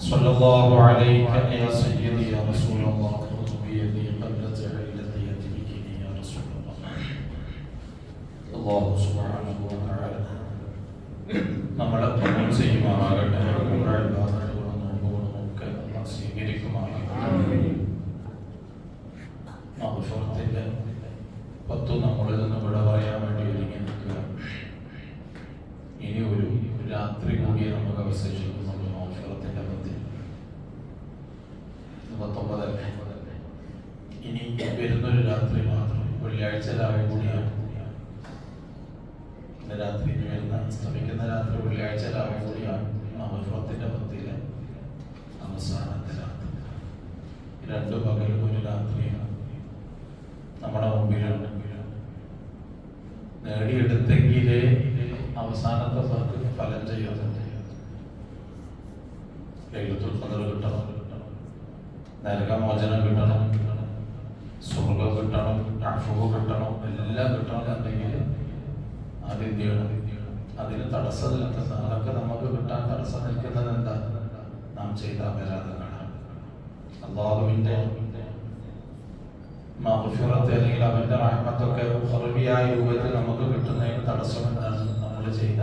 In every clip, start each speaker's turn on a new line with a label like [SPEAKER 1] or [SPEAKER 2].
[SPEAKER 1] صلى الله عليك يا سيدي يا رسول الله خذ بيدي قبل زعيلتي بك يا رسول الله. الله سبحانه وتعالى നമ്മളെ പ്രമോൾ ചെയ്യുമാറാകട്ടെ. നമുക്ക് സ്വീകരിക്കുമാറാകട്ടെ. മഗ്ഫിറത്തിന്റെ 10 നമ്മളിൽ നിന്ന് വിട പറയാൻ വേണ്ടി ഒരുങ്ങി നിൽക്കുക. ഇനി ഒരു രാത്രി കൂടി നമുക്ക് അവശേഷിക്കുന്നുള്ളൂ. മഗ്ഫിറത്തിന്റെ 19 ഇനി വരുന്നൊരു രാത്രി മാത്രം, വെള്ളിയാഴ്ച രാവിലെ കൂടിയാണ്. രാത്രി വരുന്ന ശ്രമിക്കുന്ന രാത്രി വെള്ളിയാഴ്ച രാവിലെ കൂടിയാണ് മഗ്ഫിറത്തിന്റെ 10 അവസാനത്തെ രാത്രി. 2 പകലും ഒരു രാത്രിയാണ് നമ്മുടെ മുമ്പിലുണ്ട്. നേടിയെടുത്തെങ്കിലേ അവസാനത്തെ ഫലം ചെയ്യുന്നുണ്ട്. ലൈലത്തുൽ ഖദർ കിട്ടണം, നരകമോചനം കിട്ടണം, സ്വർഗ്ഗം കിട്ടണം, അഫ്വ കിട്ടണം, എല്ലാം കിട്ടണമെന്നുണ്ടെങ്കിൽ ആദ്യം ചെയ്യണം. അതിന് തടസ്സം നിൽക്കുന്ന അതൊക്കെ നമുക്ക് കിട്ടാൻ തടസ്സം നിൽക്കുന്നത് എന്താ? നാം ചെയ്ത അപരാധങ്ങളാണ്. അല്ലാഹുവിന്റെ മഗ്ഫിറത്ത് അല്ലെങ്കിൽ അവന്റെ റഹ്മത്തൊക്കെ ഖർബിയായ രൂപത്തിൽ നമുക്ക് കിട്ടുന്നതിന് തടസ്സം എന്താണ്? നമ്മൾ ചെയ്ത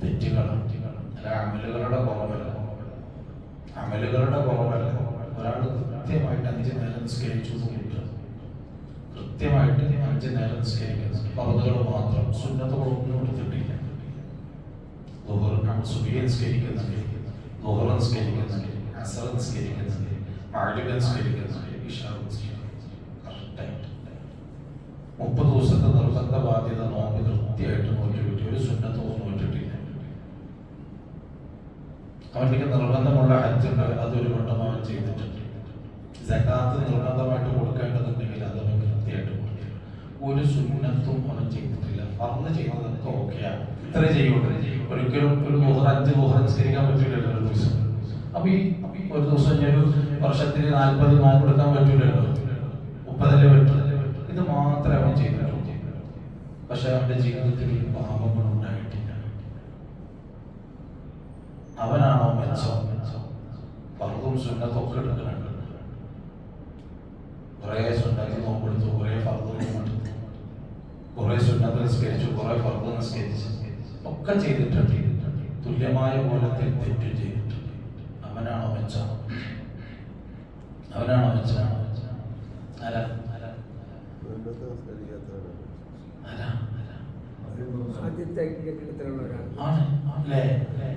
[SPEAKER 1] തെറ്റുകളാണ്. അല്ല അമലുകളുടെ കുറവല്ല. അമലുകളുടെ കുറവല്ല. ഒരാൾ കൃത്യമായിട്ട് 5 നേരം നിസ്കരിച്ചു കൂട്ടുക, കൃത്യമായിട്ട് 5 നേരം നിസ്കരിക്കുന്നത്, ഫർളുകൾ മാത്രം, സുന്നത്തുകളൊന്നും എടുത്തിട്ടില്ല. സുബഹി നിസ്കരിക്കുന്നുണ്ട്, ളുഹർ നിസ്കരിക്കുന്നുണ്ട്, അസ്ർ നിസ്കരിക്കുന്നുണ്ട്, മഗ്രിബ് നിസ്കരിക്കുന്നുണ്ട്, ഇശാ നിസ്കരിക്കുന്നുണ്ട്. കറക്റ്റായിട്ട് 30 ദിവസത്തെ നിർബന്ധ ബാധ്യത നോമ്പ് കൃത്യമായിട്ട് നോക്കിയിട്ട് ഒരു സുന്നത്തും നോക്കിയിട്ടില്ല. അവർക്ക് നിർബന്ധമുള്ള ഹജ്ജുണ്ട്, അതൊരു വട്ടം അവൻ ചെയ്തിട്ടുണ്ട്. സകാത്ത് നിർബന്ധമായിട്ട് കൊടുക്കേണ്ടതുണ്ടെങ്കിൽ അത് അവൻ കൃത്യമായിട്ട് കൊടുക്കില്ല. ഒരു സുന്നത്തും അവൻ ചെയ്തിട്ടില്ല. ഫർള് ചെയ്തതൊക്കെ ഓക്കെയാണ്, ഇത്രേ ചെയ്യുള്ളൂ. ഒരിക്കലും ഒരു 5 ളുഹർ നിസ്കരിക്കാൻ പറ്റില്ലല്ലോ ഒരു ദിവസം. അപ്പൊ ഈ ഒരു ദിവസം ഒരു വർഷത്തിൽ 40 നോമ്പ് എടുക്കാൻ പറ്റൂലല്ലോ, 30 പറ്റും. ഇത് മാത്രമേ അവൻ ചെയ്തിട്ടുള്ളൂ. പക്ഷെ അവന്റെ ജീവിതത്തിൽ പാപങ്ങൾ ഉണ്ടായിട്ടില്ല. അവനാണോ മെച്ചം? ഫർളും സുന്നത്തും ഒക്കെ എടുക്കുന്നുണ്ട്. കുറെ സുന്നത്ത് നോമ്പെടുത്തു, കുറെ ഫർള് നോമ്പെടുത്തു, കുറെ സുന്നത്ത് നിസ്കരിച്ചു, കുറെ ഫർള് നിസ്കരിച്ചു, ഒക്കെ ചെയ്തിട്ടുണ്ട്. തുല്യമായ കോലത്തിൽ തെറ്റ് ചെയ്തിട്ടുണ്ട്. അവനാണോ മെച്ചം? അവനാണോ മെച്ചം? ആരാ?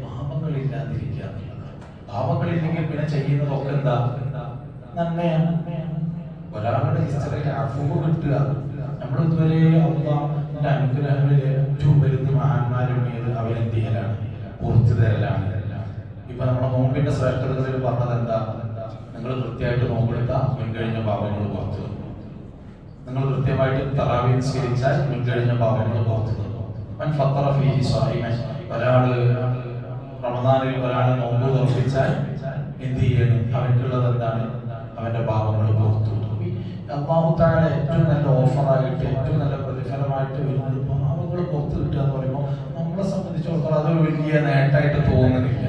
[SPEAKER 1] പാപങ്ങളില്ലാതിരിക്കുക. പാപങ്ങളില്ലെങ്കിൽ പിന്നെ ചെയ്യുന്നതൊക്കെ എന്താ? നന്മയാണ്. ഒരാളുടെ ഹിസ്റ്ററിയിൽ അഫ്വ് കിട്ടുക. നമ്മൾ ഇതുവരെ അല്ലാഹുവിന്റെ അനുഗ്രഹങ്ങളിൽ ഏറ്റവും വലുത് മഹാന്മാരുണ്ട്, അവരെന്ത് ചെയ്യലാണ്? പുറത്തു തരലാണ്. ഇപ്പൊ നമ്മുടെ നോമ്പിന്റെ ശ്രേഷ്ഠതകളിൽ പറഞ്ഞത് എന്താ? നിങ്ങൾ കൃത്യമായിട്ട് നോമ്പെടുത്താൽ മുൻകഴിഞ്ഞ പാപങ്ങൾ പുറത്തു തന്നു. നിങ്ങൾ കൃത്യമായിട്ട് തറാവീഹ് നിസ്കരിച്ചാൽ മുൻകഴിഞ്ഞ പാപങ്ങൾ പുറത്തു തന്നു. ഒരാള് റമദാനിൽ ഒരാള് നോമ്പ് തുറപ്പിച്ചാൽ എന്ത് ചെയ്യണം? അവൻക്കുള്ളത് എന്താണ്? അവന്റെ പാപങ്ങൾ പുറത്തു. അല്ലാഹു തആല ഏറ്റവും നല്ല ഓഫറായിട്ട്, ഏറ്റവും നല്ല പ്രതിഫലമായിട്ട് വരുന്നത് പാപങ്ങൾ പുറത്തു കിട്ടുക എന്ന് പറയുമ്പോൾ നമ്മളെ സംബന്ധിച്ചിടത്തോളം അതൊരു വലിയ നേട്ടമായിട്ട് തോന്നുന്നില്ല.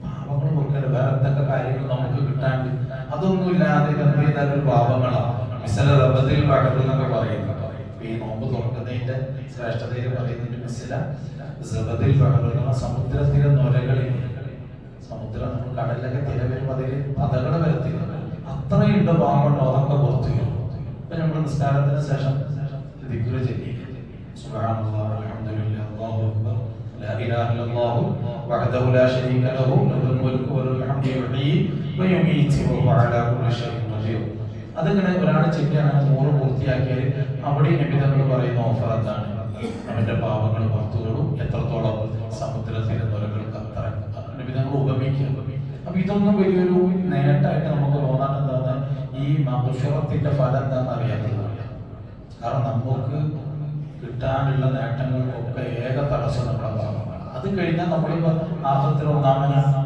[SPEAKER 1] പാപങ്ങൾ പുറക്കൽ വേറെ എന്തൊക്കെ കാര്യങ്ങൾ നമുക്ക് കിട്ടാണ്ട് അതൊന്നുമില്ലാതെ എന്ത് ചെയ്താൽ ഒരു പാപങ്ങളാണ്. മിസല റബദിൽ വഖഫ് എന്നൊക്കെ പറയുന്നുണ്ട്. ഈ നോമ്പ് തുറക്കുന്നതിന്റെ ശ്രേഷ്ഠതയിൽ പറയുന്നുണ്ട് മിസല റബദിൽ വഖഫ് എന്ന സമുദ്രത്തിലെ നൊരകളിൽ, സമുദ്രം നമ്മൾ കടലിലൊക്കെ തിര വരുമ്പോൾ അതിൽ പതകൾ വരത്തില്ല, അത്രയുണ്ട് പാമ്പുണ്ടോ, അതൊക്കെ പുറത്തു വരും. ഇപ്പൊ നമ്മൾ നിസ്കാരത്തിന് ശേഷം ദിക്ർ ചൊല്ലി സുബ്ഹാനല്ലാഹ് അൽഹംദുലില്ലാഹ് അല്ലാഹു അക്ബർ ലാ ഇലാഹ ഇല്ലല്ലാഹു വഹ്ദഹു ലാ ശരീക ലഹു ലഹുൽ മുൽക്കു വലഹുൽ ഹംദു യുഹ്യി വയുമീതു വഹുവ അലാ കുല്ലി ഷൈഇൻ ഖദീർ. അതിങ്ങനെ ഒരാൾ ചെല്ലിയാണ് 100 പൂർത്തിയാക്കിയാൽ അവിടെ നിബിധങ്ങൾ പറയുന്ന ഓഫർ എന്താണ്? അവന്റെ പാപങ്ങൾ പുറത്തു വിടും. എത്രത്തോളം? സമുദ്രത്തിന്റെ നുരകൾക്ക് അത്ര നിബിധങ്ങൾ ഉപമിക്കുക. അപ്പൊ ഇതൊന്നും വലിയൊരു നേട്ടമായിട്ട് നമുക്ക് തോന്നാൻ എന്താണ്? ഈ മഗ്ഫിറത്തിന്റെ ഫലം എന്താണെന്ന് അറിയാത്തതാണ്. കാരണം നമുക്ക് കിട്ടാനുള്ള നേട്ടങ്ങൾക്കൊക്കെ ഏക തടസ്സം നമ്മുടെ പാപമാണ്. അത് കഴിഞ്ഞാൽ നമ്മൾ ആഖിറത്തിൽ ഒന്നാമനാണ്.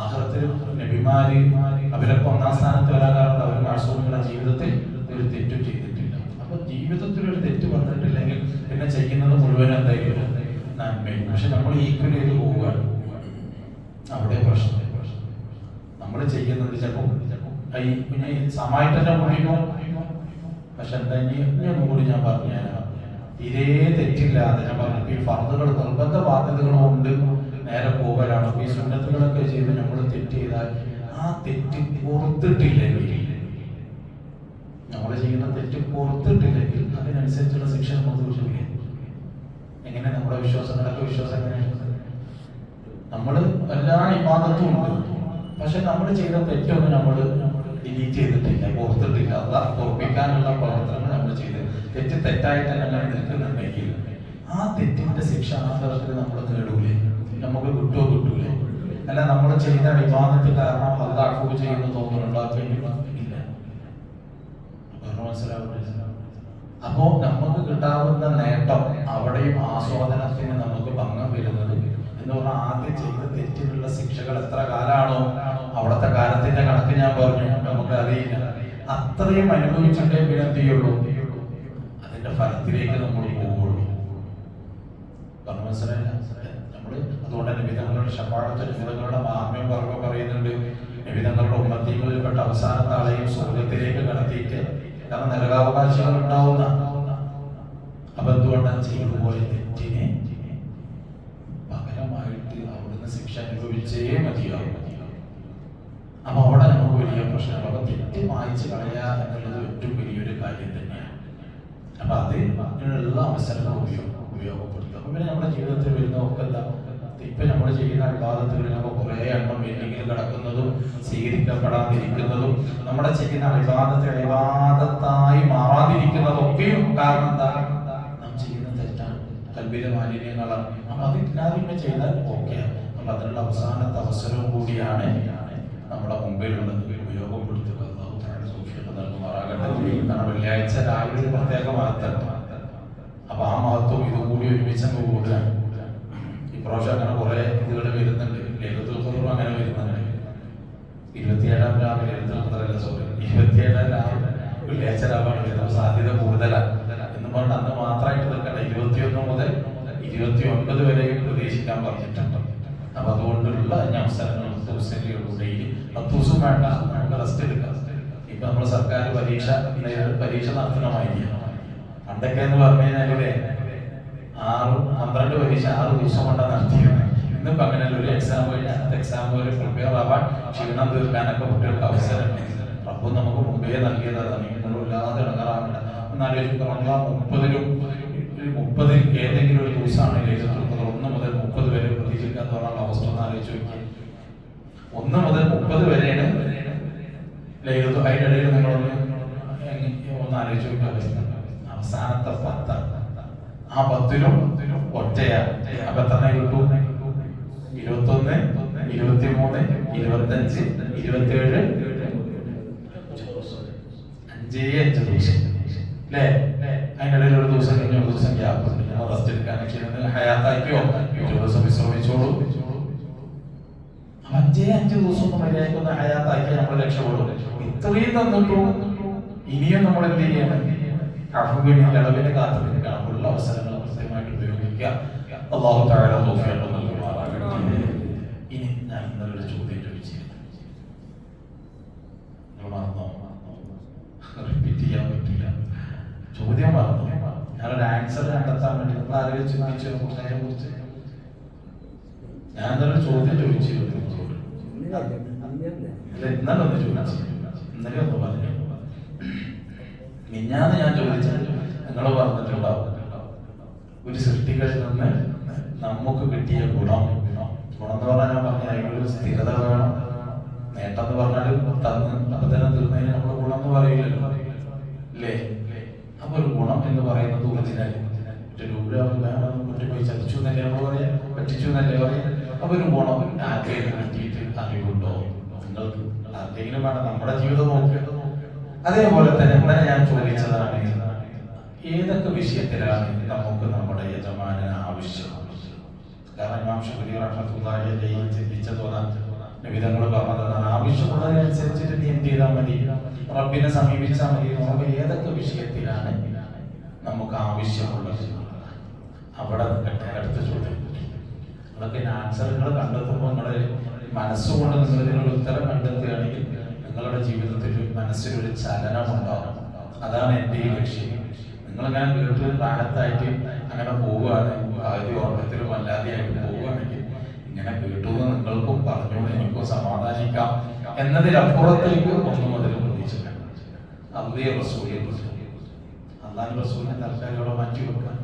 [SPEAKER 1] ആഖിറത്തിൽ നബിമാര് അവരൊക്കെ 1ാം സ്ഥാനത്ത് വരാൻ കാരണം അവർ മാസൂമികളുടെ ജീവിതത്തിൽ ഒരു തെറ്റും ചെയ്തിട്ടില്ല. അപ്പൊ ജീവിതത്തിൽ ഒരു തെറ്റ് വന്നിട്ടില്ലെങ്കിൽ പിന്നെ ചെയ്യുന്നത് മുഴുവൻ എന്തായാലും നന്മയും. പക്ഷെ നമ്മൾ ഈക്വൽ ചെയ്ത് പോവുകയാണ്. അവിടെ പ്രശ്നം. ചെയ്യുന്നത് ചിലപ്പോൾ കുഞ്ഞ് സമയത്ത് തന്നെ കുടിക്കും. പക്ഷെ എന്താ ഇനി ഒന്നും കൂടി ഞാൻ പറഞ്ഞുതരാം. ഇതേ തെറ്റില്ലാതെ ഞാൻ പറഞ്ഞു ഈ ഫർദുകൾ നിർബന്ധ ബാധ്യതകളും ഉണ്ട്, നേരെ പോകലാണ്. ഈ സുന്നത്തുകളൊക്കെ ചെയ്ത് നമ്മൾ തെറ്റ് ചെയ്താൽ ആ തെറ്റ് പുറത്തിട്ടില്ലെങ്കിൽ, നമ്മൾ ചെയ്യുന്ന തെറ്റ് പുറത്തിട്ടില്ലെങ്കിൽ അതിനനുസരിച്ചുള്ള ശിക്ഷ നമുക്ക് കിട്ടില്ലേ? എങ്ങനെ നമ്മുടെ വിശ്വാസങ്ങളൊക്കെ വിശ്വാസം എങ്ങനെയാണ്? നമ്മൾ എല്ലാ ഇബാദത്തും ഉണ്ട്, പക്ഷെ നമ്മൾ ചെയ്ത തെറ്റൊന്നും നമ്മൾ ഡിലീറ്റ് ചെയ്തിട്ടില്ല, പുറത്തിട്ടില്ല. അത് ഉറപ്പിക്കാനുള്ള പ്രവർത്തനങ്ങൾ നമ്മൾ ചെയ്ത് തെറ്റ് തെറ്റായിട്ട് തന്നെ അങ്ങനെ നിൽക്കുന്നുണ്ടെങ്കിൽ ആ തെറ്റിന്റെ ശിക്ഷ ആ തരത്തിൽ നമ്മൾ നേടൂലേ? നമുക്ക് കിട്ടൂലേ? അല്ല നമ്മൾ ചെയ്ത ഇബാദത്ത് കാരണം അല്ലാഹ് അഫ്വ് ചെയ്യുന്നു തോന്നുന്നുണ്ടോ? ഇല്ല. മനസ്സിലാവില്ല. അപ്പോ നമുക്ക് കിട്ടാവുന്ന നേട്ടം അവിടെയും ആസ്വാദനത്തിന് നമുക്ക് ഭംഗം വരുന്നത് എന്ന് പറഞ്ഞാൽ ആദ്യം ചെയ്ത തെറ്റിനുള്ള ശിക്ഷകൾ എത്ര കാലാണോ, അവിടുത്തെ കാലത്തിന്റെ കണക്ക് ഞാൻ പറഞ്ഞു, നമുക്ക് അറിയില്ല. അത്രയും അനുഭവിച്ചിട്ടേ പിന്നെ എന്ത് ചെയ്യുള്ളൂ, അതിന്റെ ഫലത്തിലേക്ക് നമ്മൾ പോവുള്ളൂ. പറഞ്ഞു മനസ്സിലായില്ല? നമ്മള് അതുകൊണ്ട് തന്നെ വിധങ്ങളുടെ ശഫാഅത്ത്, വിധങ്ങളുടെ മാഹാത്മ്യം പറയുന്നുണ്ട്. വിധങ്ങളുടെ ഉമ്മത്തികളിൽപ്പെട്ട അവസാനത്തെ ആളെയും സ്വർഗത്തിലേക്ക് കടത്തിയിട്ട്, കാരണം നരകാവകാശികൾ ഉണ്ടാവുന്ന. അപ്പൊ എന്തുകൊണ്ടാണ് ചെയ്തു പോയ തെറ്റിനെ പകരമായിട്ട് അവിടുന്ന് ശിക്ഷ അനുഭവിച്ചേ മതിയാവും. അപ്പൊ അവിടെ നമുക്ക് വലിയ പ്രശ്നമാണ്. അപ്പൊ തെറ്റ് മായ്ച്ചു കളയുക എന്നുള്ളത് ഏറ്റവും വലിയൊരു കാര്യം തന്നെയാണ്. അപ്പൊ അതിനുള്ള അവസരങ്ങൾ ഉപയോഗപ്പെടുത്തുക. അപ്പൊ പിന്നെ നമ്മുടെ ജീവിതത്തിൽ വരുന്ന ഒക്കെ എന്താ, ഇപ്പൊ നമ്മൾ ചെയ്യുന്ന വിവാദത്തുകളിലൊക്കെ കുറെ എണ്ണം വെല്ലുകിൽ കിടക്കുന്നതും സ്വീകരിക്കപ്പെടാതിരിക്കുന്നതും നമ്മുടെ ചെയ്യുന്ന വിവാദത്തായി മാറാതിരിക്കുന്നതൊക്കെയും കാരണം എന്താ, നാം ചെയ്യുന്ന തെറ്റാണ്, കൽബിലെ മാലിന്യങ്ങളാണ്. അപ്പൊ അതില്ലാതിമ ചെയ്താൽ ഓക്കെയാണ്. അപ്പൊ അതിനുള്ള അവസാനത്തെ അവസരവും കൂടിയാണ് നമ്മുടെ മുമ്പിലുള്ളത്. ഉപയോഗപ്പെടുത്തുക. കാരണം വെള്ളിയാഴ്ച രാവിലെ ഒരു പ്രത്യേക മഹത്വം. അപ്പൊ ആ മഹത്വം ഇതുകൂടി ഒരുമിച്ച് അങ്ങ് കൂടുതലാണ്. ഇപ്രാവശ്യം അങ്ങനെ കുറെ ഇതുകൾ വരുന്നുണ്ട്. ലൈലത്തുൽ ഖദ്റും അങ്ങനെ വരുന്നുണ്ട്. 27-ാം രാവിലെ 27-ാം രാവിലെ വെള്ളിയാഴ്ച രാവാണ് വരുന്നത്. സാധ്യത കൂടുതലാണ് എന്ന് പറഞ്ഞിട്ട് അന്ന് മാത്രമായിട്ട് നിൽക്കണ്ട, 21 മുതൽ 29 വരെയും പ്രതീക്ഷിക്കാൻ പറഞ്ഞിട്ടുണ്ട്. അപ്പൊ അതുകൊണ്ടുള്ള അവസരങ്ങൾ ഡെയിലി 10 ദിവസം വേണ്ട, നമുക്ക് റെസ്റ്റ് എടുക്കാം. ഇപ്പൊ നമ്മുടെ സർക്കാർ പരീക്ഷ നടത്തണമായിരിക്കും. പണ്ടൊക്കെ എന്ന് പറഞ്ഞു കഴിഞ്ഞാല് 12 പരീക്ഷ 6 ദിവസം കൊണ്ടാണ് നടത്തിയത്. ഇന്നിപ്പോ അങ്ങനെ ഒരു എക്സാം കഴിഞ്ഞ് അടുത്ത എക്സാം വരെ പ്രിപ്പയർ ആവാൻ, ക്ഷീണം തീർക്കാനൊക്കെ കുട്ടികൾക്ക് അവസരമുണ്ട്. അപ്പോൾ നമുക്ക് മുമ്പേ നൽകിയതാണ്. നിങ്ങളില്ലാതെ ഇടങ്ങാറാവില്ല. എന്നാലും 30 ഏതെങ്കിലും ഒരു ദിവസമാണ് ലൈലത്തുൽ ഖദ്ർ 1 മുതൽ 30 വരെ പ്രതീക്ഷിക്കാൻ തോന്നാനുള്ള അവസ്ഥ ഒന്ന് ആലോചിച്ച് നോക്കി. 1 മുതൽ 30 വരെയാണ് ലൈലത്തുൽ ഖദ്ർ. അതിന്റെ ഇടയിൽ നിങ്ങളൊന്ന് ആലോചിച്ച് നോക്കുക. അവസാനത്തെ 10, ആ 10-ലും ഒറ്റയാണ്. അപ്പൊ എത്ര കിട്ടും? 21, 23, 25, 27, 5 ദിവസം അല്ലേ? അതിൻ്റെ ഇടയിൽ ഒരു ദിവസം കഴിഞ്ഞ ഒരു ദിവസം ഗ്യാപ്പ് ഉണ്ട്. റെസ്റ്റ് എടുക്കാനൊക്കെ ഹയാത്താക്കിയോ, ഒരു ദിവസം വിശ്രമിച്ചോളൂ. 5 ദിവസം മര്യാദക്കൊന്ന് ഹയാത്താക്കി നമ്മൾ രക്ഷപ്പെടും. ഇത്രയും തന്നിട്ടും ഇനിയും നമ്മൾ എന്ത് ചെയ്യണം? ഇളവിനെ കാത്തു നിൽക്കണം. ഉള്ള അവസരങ്ങൾ കൃത്യമായിട്ട് ഉപയോഗിക്കുക. അല്ലാഹു തആല തൗഫീഖ് നൽകുമാറാകട്ടെ. ഇനി ഞാൻ ഇന്നലെ ഒരു ചോദ്യം ചോദിച്ചിരുന്നു, റിപ്പീറ്റ് ചെയ്യാൻ പറ്റില്ല. ചോദ്യം പറഞ്ഞു, ഞാനൊരു ആൻസർ കണ്ടെത്താൻ വേണ്ടി നമ്മൾ ആരെങ്കിലും ചിന്തിച്ചു അതിനെ കുറിച്ച്. ഞാൻ ഇന്നലെ ചോദ്യം ചോദിച്ചിരുന്നു. ഇന്നലെ ഒന്ന് ചോദിച്ചു, ഇന്നലെ ഒന്ന് പറഞ്ഞു. മിഞ്ഞാന്ന് ഞാൻ ചോദിച്ചാൽ നിങ്ങൾ പറഞ്ഞിട്ടുണ്ടാവും, ഒരു സൃഷ്ടികളിൽ നിന്ന് നമുക്ക് കിട്ടിയ ഗുണം എന്ന് പറഞ്ഞാൽ ഞാൻ പറഞ്ഞ അതിനൊരു സ്ഥിരത വേണം. നേട്ടം എന്ന് പറഞ്ഞാൽ അപ്പൊ തന്നെ തീർന്നതിന് നമ്മൾ ഗുണം എന്ന് പറയില്ലല്ലോ അല്ലേ? അപ്പൊ ഒരു ഗുണം എന്ന് പറയുന്നത് ഒറിജിനൽ പോയി ചതിച്ചു എന്നല്ലേ നമ്മൾ പറയാ, പറ്റിച്ചു എന്നല്ലേ പറയാ. അപ്പൊ ഒരു ഗുണം ആർക്കെങ്കിലും കിട്ടിയിട്ട് അറിവുണ്ടോ നിങ്ങൾക്ക്? ആർക്കെങ്കിലും വേണം. നമ്മുടെ ജീവിതം നോക്കുക. അതേപോലെ തന്നെ ഇന്നലെ ഞാൻ ചോദിച്ചതാണ്, ഏതൊക്കെ വിഷയത്തിലാണ് നമുക്ക് നമ്മുടെ യജമാനന് ആവശ്യമുള്ളത്? കാരണം ഇമാം ശുക്രി റഹ്മത്തുള്ളാഹി അലൈഹി ചിന്തിച്ചതോന്നാണ് വിധങ്ങൾ പറഞ്ഞതാണ്, ആവശ്യമുള്ളതിനനുസരിച്ചിട്ട് നീ എന്ത് ചെയ്താൽ മതി, റബ്ബിനെ സമീപിച്ചാൽ മതി. നമുക്ക് ഏതൊക്കെ വിഷയത്തിലാണ് നമുക്ക് ആവശ്യമുള്ളത് അവിടെ നിൽക്കട്ടെ. അടുത്ത ചോദ്യം, അതൊക്കെ ആൻസറുകൾ കണ്ടെത്തുമ്പോൾ നിങ്ങളുടെ മനസ്സുകൊണ്ട് നിങ്ങൾ ഇതിനൊരു ഉത്തരം കണ്ടെത്തുകയാണ്. കേൾക്കുകയാണെങ്കിൽ നിങ്ങളുടെ ജീവിതത്തിൽ മനസ്സിലൊരു ചലനമുണ്ടാവും. അതാണ് എൻ്റെ ഈ ലക്ഷ്യം. നിങ്ങളിങ്ങനെ കേട്ട് റാഹത്തായിട്ട് അങ്ങനെ പോവുകയാണ്, ആദ്യ ഓർമ്മത്തിലും അല്ലാതെയായിട്ട് പോവുകയാണെങ്കിൽ ഇങ്ങനെ കേട്ടു എന്ന് നിങ്ങൾക്കും പറഞ്ഞു എനിക്കും സമാധാനിക്കാം എന്നതിലപ്പുറത്തേക്ക് ഒന്നും അതിൽ പ്രതീക്ഷിക്കണം. അള്ളാഹുവിന്റെ റസൂലിനെ തൽക്കാലം മാറ്റി വെക്കാൻ.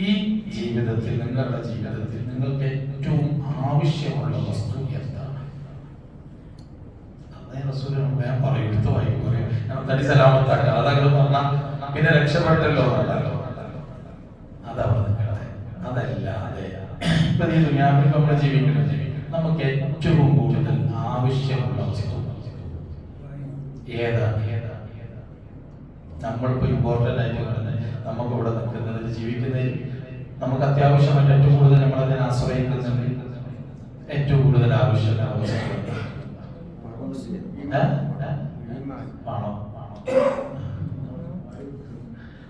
[SPEAKER 1] ഈ ജീവിതത്തിൽ, നിങ്ങളുടെ ജീവിതത്തിൽ നിങ്ങൾക്ക് ഏറ്റവും ആവശ്യമുള്ള വസ്തു എന്താണ്? അള്ളാഹുവിന്റെ റസൂൽ ഞാൻ പറയും, എടുത്തു വായിക്കും, പറയും തടി സലാമത്താക്കുക, അതങ്ങനെ പറഞ്ഞാൽ പിന്നെ രക്ഷപ്പെട്ടല്ലോ എന്നല്ലോ. അതല്ലാതെ ഇപ്പൊ ഈ ദുനിയാവിൽ നമ്മൾ ജീവിക്കുന്നത് നമുക്ക് ഏറ്റവും കൂടുതൽ ആവശ്യമുള്ള വസ്തു ഏതാണ്? നമ്മളിപ്പോ ഇമ്പോർട്ടൻ്റ് ആയിട്ട് കാണുന്നത് നമുക്ക് ഇവിടെ നിൽക്കുന്നതിൽ ജീവിക്കുന്നതിൽ നമുക്ക് അത്യാവശ്യമായിട്ട് ഏറ്റവും കൂടുതൽ നമ്മളതിനെ ആശ്രയിക്കുന്നുണ്ട്. ഏറ്റവും കൂടുതൽ ആവശ്യമുള്ള വസ്തു പണം.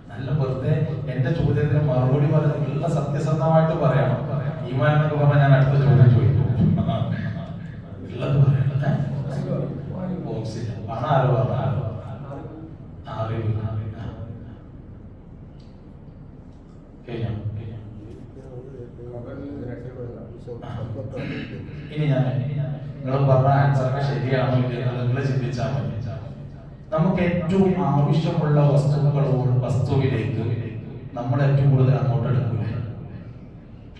[SPEAKER 1] നല്ല വെറുതെ എന്റെ ചോദ്യത്തിന് മറുപടി പറഞ്ഞ സത്യസന്ധമായിട്ട് പറയണം. ഈമാൻ എന്നൊക്കെ പറഞ്ഞാൽ ഞാൻ അടുത്ത ചോദ്യം ചോദിക്കും. ഉള്ളത് പറയണം. ഓക്സിജൻ പണം ആരോ പറഞ്ഞാലോ അറിവ് കഴിഞ്ഞോ? ഇനി ഞാൻ നിങ്ങൾ പറഞ്ഞ ആൻസറൊക്കെ ശരിയാണോ ഇല്ലെന്ന് നിങ്ങൾ ചിന്തിച്ചാൽ മതി. നമുക്ക് ഏറ്റവും ആവശ്യമുള്ള വസ്തുവിലേക്ക് നമ്മൾ ഏറ്റവും കൂടുതൽ അങ്ങോട്ട് എടുക്കൂലേ?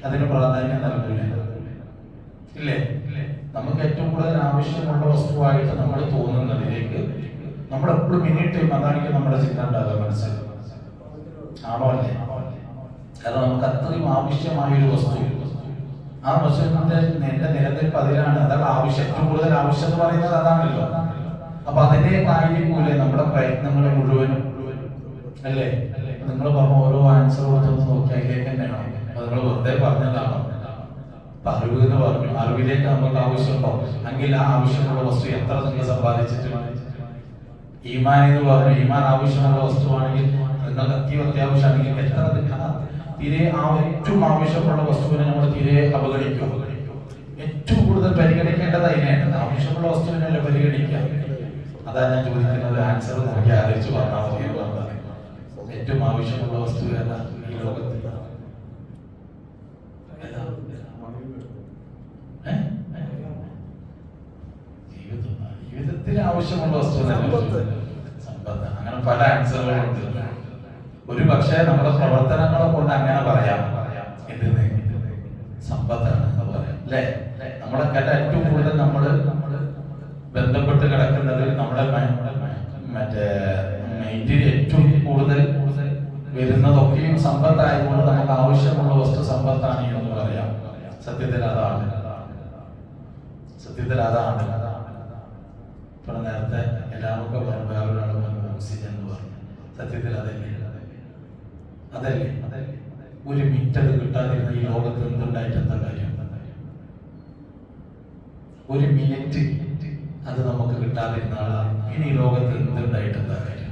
[SPEAKER 1] അതിന് പ്രാധാന്യം നൽകൂലേ? ഇല്ലേ? നമുക്ക് ഏറ്റവും കൂടുതൽ ആവശ്യമുള്ള വസ്തുവായിട്ട് നമ്മൾ തോന്നുന്നതിലേക്ക് നമ്മൾ എപ്പോഴും മിനിറ്റ് അതാണെങ്കിൽ നമ്മുടെ ചിന്ത ഉണ്ടാകുക. മനസ്സിൽ ആണോ അല്ലേ? കാരണം നമുക്ക് അത്രയും ആവശ്യമായൊരു വസ്തു, ആ വസ്തുവിന്റെ എന്റെ നിലനിൽപ്പ് അതിലാണ്. അതാണ് ആവശ്യം, ഏറ്റവും കൂടുതൽ ആവശ്യം എന്ന് പറയുന്നത് അതാണല്ലോ. അപ്പൊ അതിനേക്കായിരിക്കൂലേ നമ്മുടെ പ്രയത്നങ്ങൾ മുഴുവനും, അല്ലേ? നിങ്ങൾ പറഞ്ഞ ഓരോ ആൻസർ കൊടുത്തൊന്ന് നോക്കി അതിലേക്ക് തന്നെയാണോ? അത് നിങ്ങൾ വെറുതെ പറഞ്ഞതാണോ? അറിവ് എന്ന് പറഞ്ഞു, അറിവിലേക്ക് നമുക്ക് ആവശ്യമുണ്ടോ? എങ്കിൽ ആ ആവശ്യമുള്ള വസ്തു എത്ര നിങ്ങൾ സമ്പാദിച്ചിട്ടുണ്ട്? ഈമാൻ എന്ന് പറഞ്ഞു, ഈമാൻ ആവശ്യമുള്ള വസ്തുവാണെങ്കിൽ നിങ്ങൾക്ക് അത്യാവശ്യമാണെങ്കിൽ എത്ര തീരെ ആ ഏറ്റവും ആവശ്യമുള്ള വസ്തുവിനെ നമ്മൾ തീരെ അവഗണിക്കും. ഏറ്റവും കൂടുതൽ പരിഗണിക്കേണ്ടത് അതിനെയാണ്, ആവശ്യമുള്ള വസ്തുവിനല്ലേ പരിഗണിക്കുക. അതാ ഞാൻ ചോദിക്കുന്നത്, ആൻസർ നോക്കി ആലോചിച്ച് പറഞ്ഞാൽ മതി. ഏറ്റവും ആവശ്യമുള്ള വസ്തു ഏതാ ഈ ലോകത്ത്? ജീവിതത്തിൽ ആവശ്യമുള്ള വസ്തു സമ്പത്ത്. അങ്ങനെ പല ആൻസറുകളുണ്ട്. ഒരു പക്ഷേ നമ്മുടെ പ്രവർത്തനങ്ങളെ കൊണ്ട് അങ്ങനെ പറയാം, എന്തെന്ന് സമ്പത്താണ് എന്ന് പറയാം, അല്ലേ? നമ്മളെ ഏറ്റവും കൂടുതൽ നമ്മൾ ബന്ധപ്പെട്ട് കിടക്കുന്നത് നമ്മുടെ മറ്റേ മൈൻഡിൽ ഏറ്റവും കൂടുതൽ വരുന്നതൊക്കെയും സമ്പത്തായതുകൊണ്ട് നമുക്ക് ആവശ്യമുള്ള വസ്തു സമ്പത്താണ് എന്ന് പറയാം. സത്യത്തിൽ അതാണ്. ഇപ്പൊ നേരത്തെ എല്ലാവർക്കും പറഞ്ഞു, വേറൊരാൾ ഓക്സിജൻ എന്ന് പറഞ്ഞു. സത്യത്തിൽ അതല്ലേ ഒരു മിനിറ്റ് അത് കിട്ടാതിരുന്ന ഈ ലോകത്ത് എന്തുണ്ടായിട്ട് എന്താ കാര്യം? ഒരു മിനിറ്റ് അത് നമുക്ക് കിട്ടാതിരുന്ന ആളാണ് ഇനി ഈ ലോകത്ത് എന്തുണ്ടായിട്ട് എന്താ കാര്യം?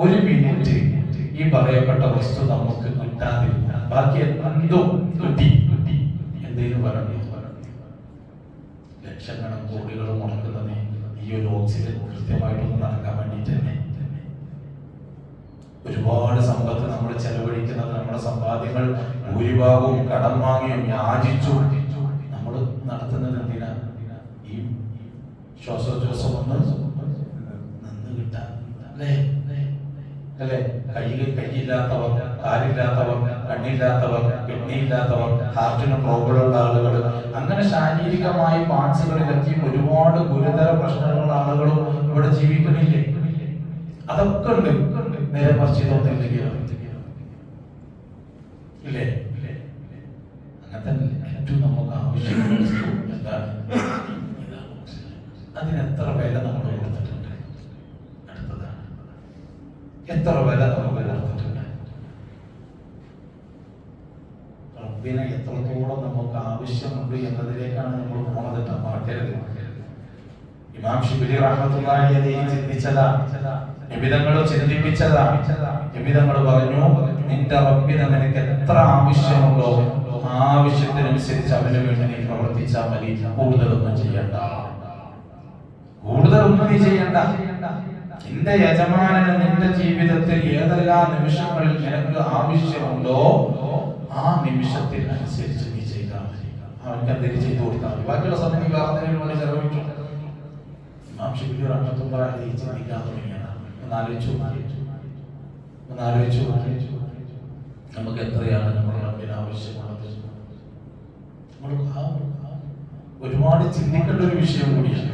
[SPEAKER 1] ഒരു മിനിറ്റ് ഈ പറയപ്പെട്ട വസ്തു നമുക്ക് കിട്ടാതിരുന്ന ബാക്കി എന്തോ എന്തെങ്കിലും പറഞ്ഞു ലക്ഷങ്ങളും കോടികളും മുടക്കുന്നത് ഈ ഒരു ഓക്സിജൻ കൃത്യമായിട്ടൊന്നും നടക്കാൻ വേണ്ടിയിട്ട് തന്നെ. ഒരുപാട് സമ്പത്ത് നമ്മൾ ചെലവഴിക്കുന്നത്, നമ്മുടെ സമ്പാദ്യങ്ങൾ ഭൂരിഭാഗവും കടം വാങ്ങിയും യാചിച്ചു നമ്മൾ നടത്തുന്നത് എന്തിനാ? ഈ ശ്വാസോച്ഛ്വാസം ഒന്ന് നിന്ന് കിട്ടാൻ, അല്ലേ? കൈയില്ലാത്തവർ, കാലില്ലാത്തവർ, കണ്ണില്ലാത്തവർ, കിഡ്നിയില്ലാത്തവർ, ഹാർട്ടിന് പ്രോബ്ലമുള്ള ആളുകൾ, അങ്ങനെ ശാരീരികമായി പാർട്സുകളിലൊക്കെ ഒരുപാട് ഗുരുതര പ്രശ്നങ്ങളുള്ള ആളുകളും ഇവിടെ ജീവിക്കുന്നില്ലേ? അതൊക്കെ ഉണ്ട്. നേരെ മറിച്ച് തോന്നില്ലെങ്കിലോ? ഇല്ലേ? അങ്ങനെ തന്നെ ഏറ്റവും നമുക്ക് ആവശ്യമുള്ള വസ്തു എന്താണ്? അതിനെത്ര വില നമ്മൾ കൊടുത്തിട്ടുണ്ട്? അടുത്തതാണ്, എത്ര വില നമുക്ക് കൊടുത്തിട്ടുണ്ട്? റബ്ബിനെ എത്രത്തോളം നമുക്ക് ആവശ്യമുണ്ട് എന്നതിലേക്കാണ് നമ്മൾ പോണത്. മറക്കരുത്. ഇമാം ശിബിലി റഹ്മത്തുള്ളാഹി അലൈഹി ചിന്തിച്ചതാണ്, നിബിധങ്ങൾ ചിന്തിപ്പിച്ചതാണ്. നിബിധങ്ങൾ പറഞ്ഞു, നിന്റെ റബ്ബിനെ നിനക്ക് എത്ര ആവശ്യമുണ്ടോ ആവശ്യത്തിനനുസരിച്ച് അവന് വേണ്ടി നീ പ്രവർത്തിച്ചാൽ മതി. കൂടുതലൊന്നും ചെയ്യണ്ട, കൂടുതലൊന്നും നീ ചെയ്യണ്ട. നിന്റെ യജമാനന് നിന്റെ ജീവിതത്തിൽ ഏതെല്ലാം നിമിഷങ്ങളിൽ നിനക്ക് ആവശ്യമുണ്ടോ ആ നിമിഷത്തിൽ അനുസരിച്ച് നീ ചെയ്താൽ മതി. അവൻക്ക് എന്തെങ്കിലും ചെയ്തു കൊടുത്താൽ മതി. ബാക്കിയുള്ള സമയം നീ പ്രാർത്ഥനയിൽ വേണ്ടി ചെലവഴിച്ചു. ഇമാം ഷിബ്ലി റഹ്മത്തുള്ളാഹി അലൈഹി ചിന്തിക്കാൻ തുടങ്ങിയതാണ്. ഒന്നാലോചിച്ചു നമുക്ക് എത്രയാണ് നമ്മുടെ റബ്ബിന് ആവശ്യമുള്ളത്. ഒരുപാട് ചിന്തിക്കേണ്ട ഒരു വിഷയം കൂടിയാണ്.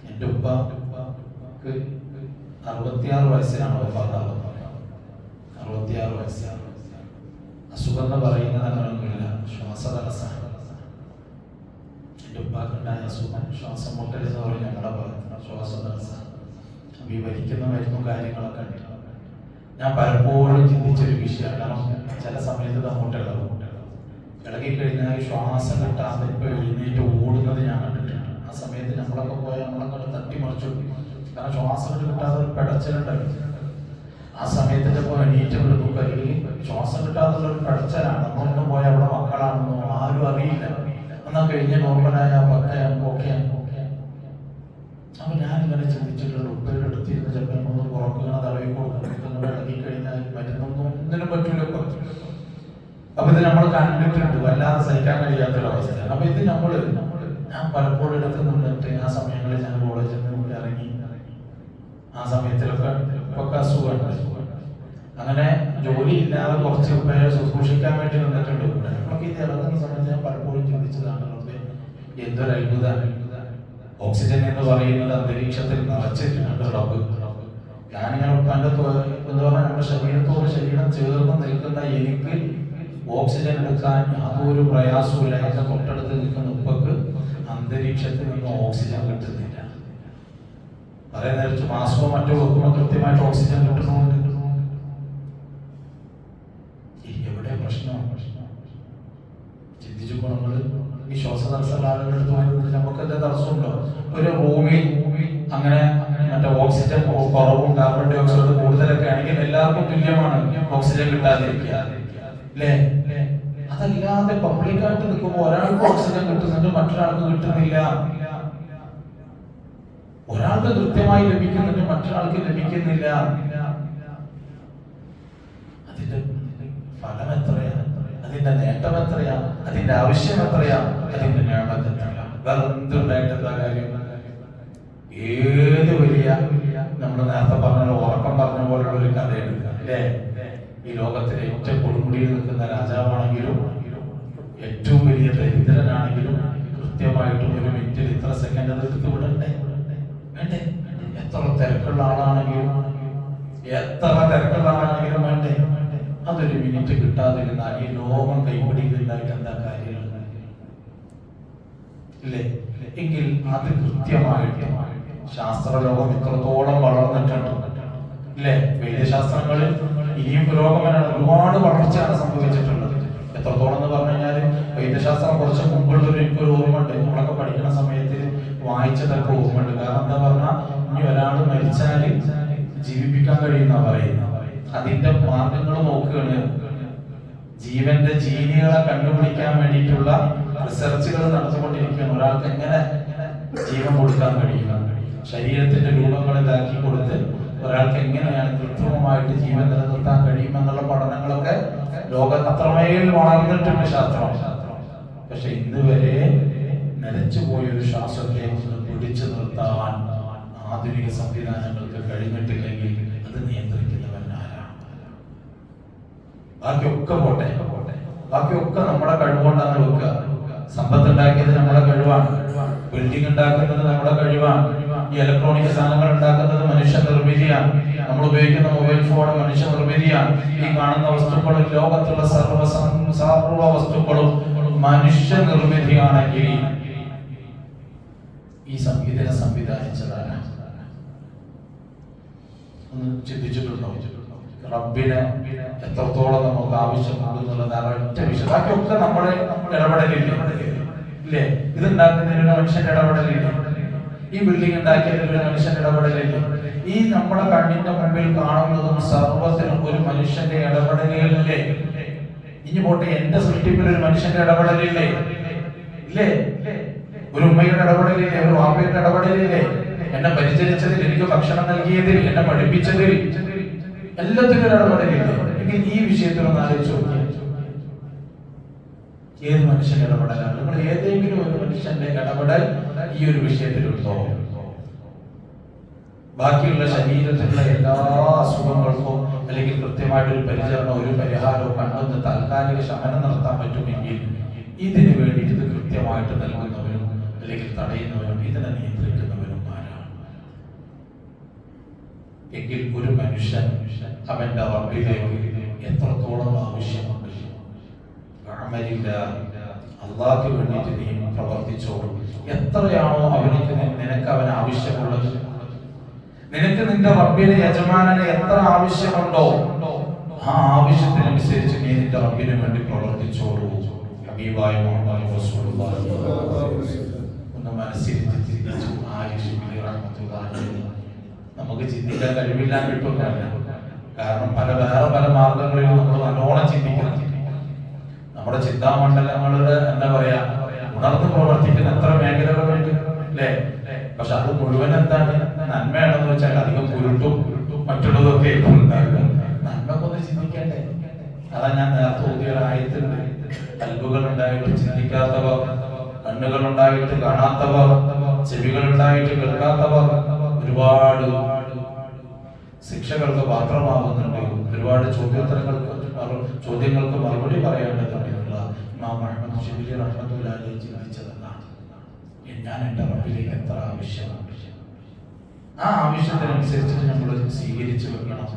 [SPEAKER 1] എൻ്റെ ഉപ്പക്ക് 66 വയസ്സിലാണ് വഫാത്താവുന്നത്. 66 വയസ്സാണ്. അസുഖം എന്ന് പറയുന്നത് അങ്ങനെയൊന്നുമില്ല, ശ്വാസതടസ്സം. എൻ്റെ ഉപ്പാക്കുണ്ടായ അസുഖം ശ്വാസം മുട്ടൽ എന്ന് പറയും ഞങ്ങളുടെ ഭാഗത്ത്, ശ്വാസതടസ്സം. ഈ വലിക്കുന്ന മരുന്നും കാര്യങ്ങളൊക്കെ ഉണ്ട്. ഞാൻ പലപ്പോഴും ചിന്തിച്ചൊരു വിഷയമാണ്. കാരണം ചില സമയത്ത് അങ്ങോട്ട് ഇളകിക്കഴിഞ്ഞാൽ ശ്വാസം കിട്ടാതെ ഇപ്പോൾ എഴുന്നേറ്റ് ഓടുന്നത് ഞാൻ കണ്ടിട്ടുണ്ട്. ആ സമയത്ത് നമ്മളൊക്കെ പോയാൽ നമ്മളൊക്കെ തട്ടിമറിച്ചു. കാരണം ശ്വാസം കിട്ടാതെ ഒരു പെടച്ചലുണ്ടല്ലോ. ആ സമയത്ത് ചിലപ്പോൾ എണീറ്റ് വിടുന്നു. അല്ലെങ്കിൽ ശ്വാസം കിട്ടാതുള്ള ഒരു പെടച്ചലാണ്. നമ്മളൊന്നും പോയാൽ അവിടെ മക്കളാണെന്നോ ആരും അറിയില്ല. എന്നാൽ കഴിഞ്ഞ നോർമലായ ഓക്കെയാണ്. അപ്പൊ ഞാനിങ്ങനെ ചിന്തിച്ചിട്ടുള്ള ഉപ്പയുടെ അടുത്തിരുന്ന് ചിലപ്പോൾ ഒന്ന് പുറക്കുന്ന തടവി കൊടുക്കും. ഇളകിക്കഴിഞ്ഞാൽ മരുന്നൊന്നും ഒന്നിനും പറ്റൂല. അപ്പൊ ഇത് നമ്മൾ കണ്ടിട്ടുണ്ട്, വല്ലാതെ സഹിക്കാൻ കഴിയാത്തൊരവസ്ഥയാണ്. അപ്പൊ ഇത് ഞാൻ പലപ്പോഴും എടുത്ത് നിന്നിട്ട് ആ സമയങ്ങളിൽ ഞാൻ കോളേജിൽ നിന്ന് ഇറങ്ങി ആ സമയത്തിലൊക്കെ ഇപ്പൊക്കെ അസുഖമുണ്ട്. അങ്ങനെ ജോലി ഇല്ലാതെ കുറച്ച് പേരെ ശുശ്രൂഷിക്കാൻ വേണ്ടി നിന്നിട്ടുണ്ട്. നമുക്ക് ഇത് ഇറങ്ങുന്ന സമയത്ത് ഞാൻ പലപ്പോഴും ചിന്തിച്ചതാണ്, എന്തൊരു അത്ഭുതമാണ്. ഓക്സിജൻ എന്ന് പറയുന്നത് അന്തരീക്ഷത്തിൽ നിറച്ചിട്ടുണ്ട് റബ്ബ്. ഞാനിങ്ങനെ ഉപ്പാന്റെ എന്ന് പറഞ്ഞാൽ നമ്മുടെ ശരീരത്തോട് ശരീരം ചേർന്ന് നിൽക്കുന്ന എനിക്ക് ഓക്സിജൻ എടുക്കാൻ യാതൊരു പ്രയാസമില്ല. എന്റെ തൊട്ടടുത്ത് നിൽക്കുന്ന ഉപ്പക്ക് അന്തരീക്ഷത്തിൽ നിന്ന് ഓക്സിജൻ കിട്ടുന്നില്ല. അതേ നേരത്ത് മാസ്കോ മറ്റോ വെക്കുമ്പോൾ കൃത്യമായിട്ട് ഓക്സിജൻ കിട്ടുന്നുണ്ട്. എവിടെ പ്രശ്നം? ചിന്തിച്ചപ്പോൾ നമ്മള് ഈ ശ്വാസതടസ്സമുള്ള ആളുകളുടെ അടുത്ത് വരുന്നത് നമുക്ക് എന്താ തടസ്സമുണ്ടോ? ഒരു റൂമിൽ അങ്ങനെ മറ്റേ ഓക്സിജൻ കുറവും കാർബൺ ഡൈ ഓക്സൈഡ് കൂടുതലൊക്കെ ആണെങ്കിൽ എല്ലാവർക്കും തുല്യമാണ് ഓക്സിജൻ കിട്ടാതിരിക്കുക, അല്ലേ? അതല്ലാതെ പബ്ലിക്കായിട്ട് നിൽക്കുമ്പോൾ ഒരാൾക്ക് ഓക്സിജൻ കിട്ടുന്നുണ്ട്, മറ്റൊരാൾക്ക് കിട്ടുന്നില്ല. ഒരാൾക്ക് കൃത്യമായി ലഭിക്കുന്നുണ്ട്, മറ്റൊരാൾക്ക് ലഭിക്കുന്നില്ല. അതിന്റെ ഫലം എത്രയാണ്? അതിന്റെ നേട്ടം എത്രയാ? അതിന്റെ ആവശ്യം എത്രയാ? അതിന്റെ നിഅമത്ത് എത്രയാ? വേറെ എന്തുണ്ടായിട്ട് എന്താ കാര്യം? ഏത് വലിയ നമ്മൾ നേരത്തെ പറഞ്ഞ ഉറക്കം പറഞ്ഞ പോലുള്ള ഒരു കഥയുണ്ട്, അല്ലേ? ഈ ലോകത്തിലെ ഏറ്റവും കൊടുമുടിയിൽ നിൽക്കുന്ന രാജാവാണെങ്കിലും ഏറ്റവും വലിയ ദരിദ്രനാണെങ്കിലും കൃത്യമായിട്ടും ഒരു മിനിറ്റിൽ ഇത്ര സെക്കൻഡ് അത് എടുത്ത് വിടണ്ടേ? വേണ്ടേ? എത്ര തിരക്കുള്ള ആളാണെങ്കിലും വേണ്ടേ? അതൊരു മിനിറ്റ് കിട്ടാതിരുന്നാൽ ഈ ലോകം കൈപിടിയിലുണ്ടായിട്ട് എന്താ കാര്യങ്ങൾ, ഇല്ലേ? എങ്കിൽ അത് കൃത്യമായിട്ട് ശാസ്ത്രലോകം ഇത്രത്തോളം വളർന്നിട്ടുണ്ട്, ഇല്ലേ? വൈദ്യശാസ്ത്രങ്ങളിൽ ഇനിയും പുരോഗമനമാണ്, ഒരുപാട് വളർച്ചയാണ് സംഭവിച്ചിട്ടുള്ളത്. എത്രത്തോളം എന്ന് പറഞ്ഞു കഴിഞ്ഞാൽ വൈദ്യശാസ്ത്രം കുറച്ച് മുമ്പുള്ളൊരു എനിക്കൊരു ഓർമ്മ ഉണ്ട്. നമ്മളൊക്കെ പഠിക്കുന്ന സമയത്ത് വായിച്ചതൊക്കെ ഓർമ്മയുണ്ട്. കാരണം എന്താ പറഞ്ഞാൽ ഇനി ഒരാൾ മരിച്ചാൽ ജീവിപ്പിക്കാൻ കഴിയുന്ന പറയുന്നത്. അതിന്റെ മാർഗങ്ങൾ നോക്കുകയാണ്. ജീവന്റെ ജീനുകളെ കണ്ടുപിടിക്കാൻ വേണ്ടിയിട്ടുള്ള റിസർച്ചുകൾ നടന്നുകൊണ്ടിരിക്കുകയാണ്. ഒരാൾക്ക് എങ്ങനെ ജീവൻ കൊടുക്കാൻ കഴിയും, ശരീരത്തിന്റെ രൂപങ്ങൾ ഇതാക്കി കൊടുത്ത് ഒരാൾക്ക് എങ്ങനെയാണ് കൃത്രിമമായിട്ട് ജീവൻ നിലനിർത്താൻ കഴിയുമെന്നുള്ള പഠനങ്ങളൊക്കെ ലോകത്ത് അത്രമേൽ വളർന്നിട്ടുണ്ട് ശാസ്ത്രം. പക്ഷെ ഇന്ന് വരെ നിലച്ചുപോയ ഒരു ശ്വാസത്തെ പിടിച്ചു നിർത്താൻ ആധുനിക സംവിധാനങ്ങൾക്ക് കഴിഞ്ഞിട്ടില്ലെങ്കിൽ അത് നിയന്ത്രിക്കുന്നവൻ ആരാണ്? ബാക്കിയൊക്കെ പോട്ടെ, ബാക്കിയൊക്കെ നമ്മുടെ കഴിവുകൊണ്ടാണ് വെക്കുക. സമ്പത്ത് ഉണ്ടാക്കിയത് നമ്മുടെ കഴിവാണ്, ബിൽഡിംഗ് ഉണ്ടാക്കുന്നത് നമ്മുടെ കഴിവാണ്, ഈ ഇലക്ട്രോണിക് സാധനങ്ങൾ ഉണ്ടാക്കുന്നത് മനുഷ്യ നിർമ്മിതിയാണ്, നമ്മൾ ഉപയോഗിക്കുന്ന മൊബൈൽ ഫോൺ മനുഷ്യ നിർമ്മിതിയാണ്. ഈ കാണുന്ന വസ്തുക്കളും ലോകത്തുള്ള സർവ വസ്തുക്കളും മനുഷ്യ നിർമ്മിതിയാണെങ്കിൽ ഈ ഇതിനെ സംവിധാനിച്ചതാണ്. ഒന്ന് ചിന്തിച്ചിട്ടുണ്ടോ? റബ്ബിനെ എത്രത്തോളം നമുക്ക് ആവശ്യമുണ്ടെന്നുള്ളത് ഒറ്റ വിഷയം. ബാക്കിയൊക്കെ നമ്മുടെ ഇടപെടലില്ല, ഇല്ലേ? ഇതുണ്ടാക്കുന്നതിന് മനുഷ്യന്റെ ഇടപെടലില്ല, ഈ ബിൽഡിംഗ് ഉണ്ടാക്കിയതിൽ മനുഷ്യന്റെ ഇടപെടലില്ല. ഈ നമ്മുടെ കണ്ണിന്റെ മുമ്പിൽ കാണുന്നതും സർവ്വത്തിനും ഒരു മനുഷ്യന്റെ ഇടപെടലില്ലേ? ഇനി പോട്ടെ, എന്റെ സൃഷ്ടിപ്പിൽ ഒരു മനുഷ്യന്റെ ഇടപെടലില്ലേ? ഇല്ലേ? ഒരു ഉമ്മയുടെ ഇടപെടലില്ലേ? ഒരു വാപ്പയുടെ ഇടപെടലില്ലേ? എന്നെ പരിചരിച്ചതിൽ, എനിക്ക് ഭക്ഷണം നൽകിയതിൽ, എന്നെ പഠിപ്പിച്ചതിൽ, എല്ലാത്തിനും ഒരു ഇടപെടലില്ലേ? എങ്കിൽ ഈ വിഷയത്തിലൊന്ന് ആലോചിച്ചു നോക്കിയാൽ ഏത് മനുഷ്യന്റെ ഇടപെടലാണ്? നിങ്ങൾ ഏതെങ്കിലും ഒരു മനുഷ്യന്റെ ഇടപെടൽ ഈ ഒരു വിഷയത്തിലുണ്ടോ? ബാക്കിയുള്ള ശരീരത്തിലുള്ള എല്ലാ അസുഖങ്ങൾക്കും അല്ലെങ്കിൽ കൃത്യമായിട്ടൊരു പരിചരണോ ഒരു പരിഹാരമോ കണ്ടെന്ന് താൽക്കാലിക ശമനം നടത്താൻ പറ്റുമെങ്കിൽ ഇതിനു വേണ്ടി ഇത് കൃത്യമായിട്ട് നൽകുന്നവരും അല്ലെങ്കിൽ തടയുന്നവരും ഇതിനെ നിയന്ത്രിക്കുന്നവരും ആരാണ്? എങ്കിൽ ഒരു മനുഷ്യൻ അവന്റെ റബ്ബിലേക്ക് എത്രത്തോളം ആവശ്യമുണ്ട്? അള്ളാഹ്ക്ക് വേണ്ടിയിട്ട് നീ പ്രവർത്തിച്ചോളൂ. എത്രയാണോ നിനക്ക് അവൻ ആവശ്യമുള്ളത്, നിനക്ക് നിന്റെ റബ്ബിനെ യജമാനനെ എത്ര ആവശ്യമുണ്ടോ ആ ആവശ്യത്തിനനുസരിച്ച് നീ നിന്റെ റബ്ബിന് വേണ്ടി പ്രവർത്തിച്ചോളൂ. ഹബീബായ മുഹമ്മദ് റസൂലുള്ളാഹി ഒന്ന് മനസ്സിരുത്തി ചിന്തിച്ചു. നമുക്ക് ചിന്തിക്കാൻ കഴിവില്ലാൻ കിട്ടുന്നതല്ല. കാരണം പല മാർഗങ്ങളിലും നമ്മൾ നല്ലോണം ചിന്തിക്കണം. നമ്മുടെ ചിന്താമണ്ഡലങ്ങളുടെ എന്താ പറയാ ഉണർന്ന് പ്രവർത്തിക്കുന്ന എത്ര മേഖലകളുണ്ട് അല്ലേ? പക്ഷെ അത് മുഴുവൻ എന്താണ്? നന്മയാണെന്ന് വെച്ചാൽ അധികം കുരുട്ടും മറ്റുള്ളതൊക്കെ ഉണ്ടാകുക. നന്മക്കൊന്ന് ചിന്തിക്കണ്ടേ? അതാ ഞാൻ നേരത്തെ ഓതിയൊരായത്തുണ്ട്, കൽബുകൾ ഉണ്ടായിട്ട് ചിന്തിക്കാത്തവർ, കണ്ണുകൾ ഉണ്ടായിട്ട് കാണാത്തവർ, ചെവികൾ ഉണ്ടായിട്ട് കേൾക്കാത്തവർ ഒരുപാട് ശിക്ഷകൾക്ക് പാത്രമാകുന്നുണ്ട്. ഒരുപാട് ചോദ്യങ്ങൾക്ക് മറുപടി പറയേണ്ടതുണ്ട്. ഞാൻ എന്റെ റബ്ബിലേക്ക് എത്ര ആവശ്യമാണ്, ആ ആവശ്യത്തിനനുസരിച്ച് നമ്മൾ സ്വീകരിച്ചു വെക്കണം.